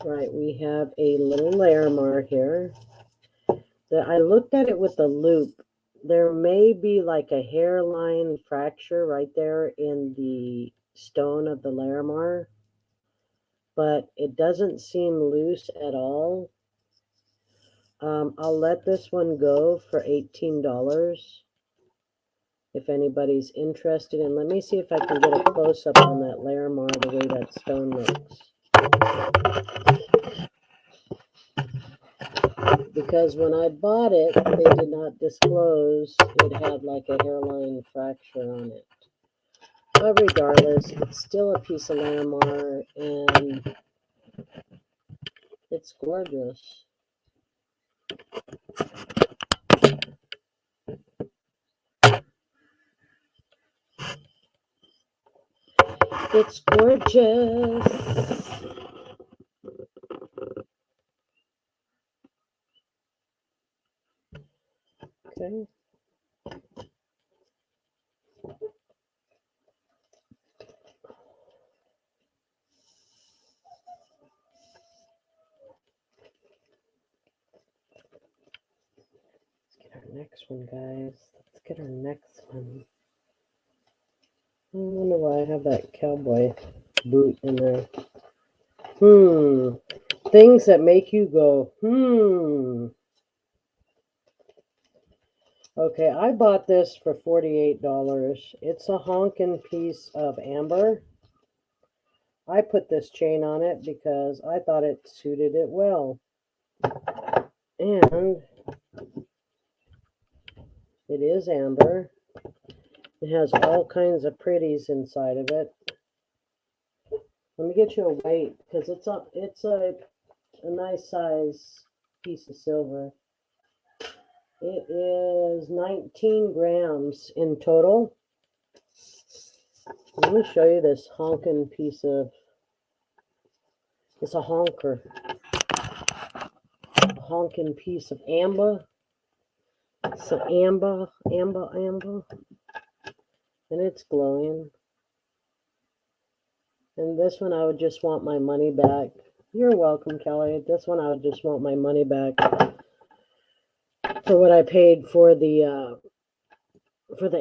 Right, we have a little Larimar here. I looked at it with a loop. There may be like a hairline fracture right there in the stone of the Larimar, but it doesn't seem loose at all. I'll let this one go for $18. if anybody's interested. And let me see if I can get a close-up on that Larimar, the way that stone looks. Because when I bought it, they did not disclose it had like a hairline fracture on it. But regardless, it's still a piece of Larimar, and it's gorgeous. It's gorgeous. Okay. Let's get our next one, guys. Let's get our next one. I wonder why I have that cowboy boot in there. Things that make you go, Okay, I bought this for $48. It's a honkin' piece of amber. I put this chain on it because I thought it suited it well. And it is amber. It has all kinds of pretties inside of it. Let me get you a weight because it's a nice size piece of silver. It is 19 grams in total. Let me show you this honkin' piece of, it's a honker. A honkin' piece of amber. It's an amber. And it's glowing. And this one I would just want my money back. You're welcome, Kelly. This one I would just want my money back for what I paid for the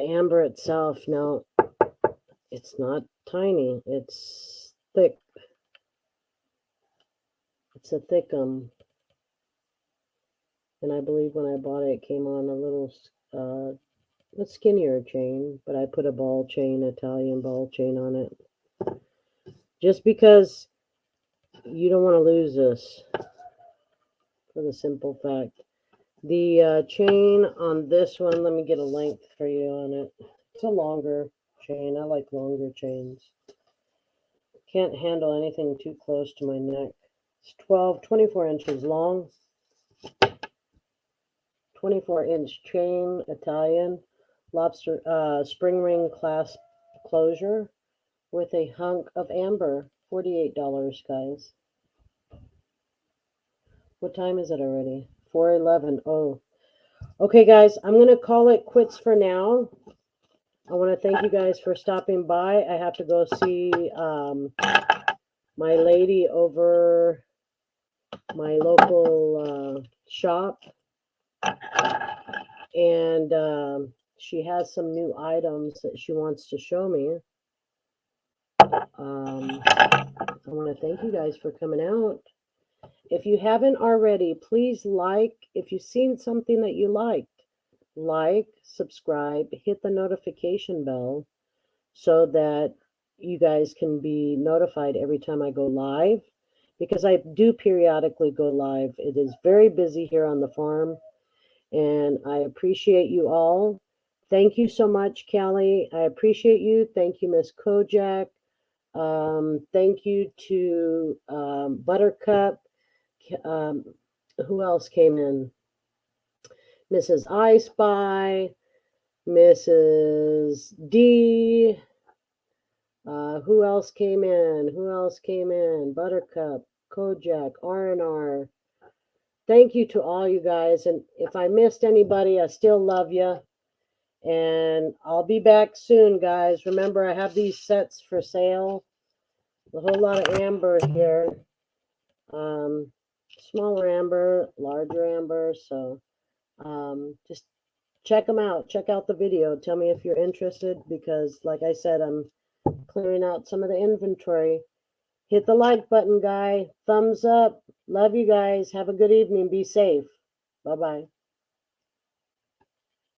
amber itself. Now, it's not tiny. It's thick. It's a thickum. And I believe when I bought it, it came on a little a skinnier chain, but I put a ball chain, Italian ball chain on it. Just because you don't want to lose this, for the simple fact. The chain on this one, let me get a length for you on it. It's a longer chain. I like longer chains. Can't handle anything too close to my neck. It's 24 inches long. 24-inch chain, Italian, lobster, spring ring clasp closure with a hunk of amber. $48, guys. What time is it already? 4:11. Oh, okay, guys. I'm gonna call it quits for now. I want to thank you guys for stopping by. I have to go see my lady over my local shop, and she has some new items that she wants to show me. I want to thank you guys for coming out. If you haven't already, please like. If you've seen something that you liked, like, subscribe, hit the notification bell so that you guys can be notified every time I go live, because I do periodically go live. It is very busy here on the farm, and I appreciate you all. Thank you so much, Callie. I appreciate you. Thank you, Miss Kojak. Thank you to Buttercup. Who else came in? Mrs. I Spy, Mrs. D. Who else came in? Buttercup, Kojak, R&R. Thank you to all you guys. And if I missed anybody, I still love you. And I'll be back soon, guys. Remember, I have these sets for sale. A whole lot of amber here. Smaller amber, larger amber. So just check them out. Check out the video. Tell me if you're interested, because like I said, I'm clearing out some of the inventory. Hit the like button, guy. Thumbs up. Love you guys. Have a good evening. Be safe. Bye-bye.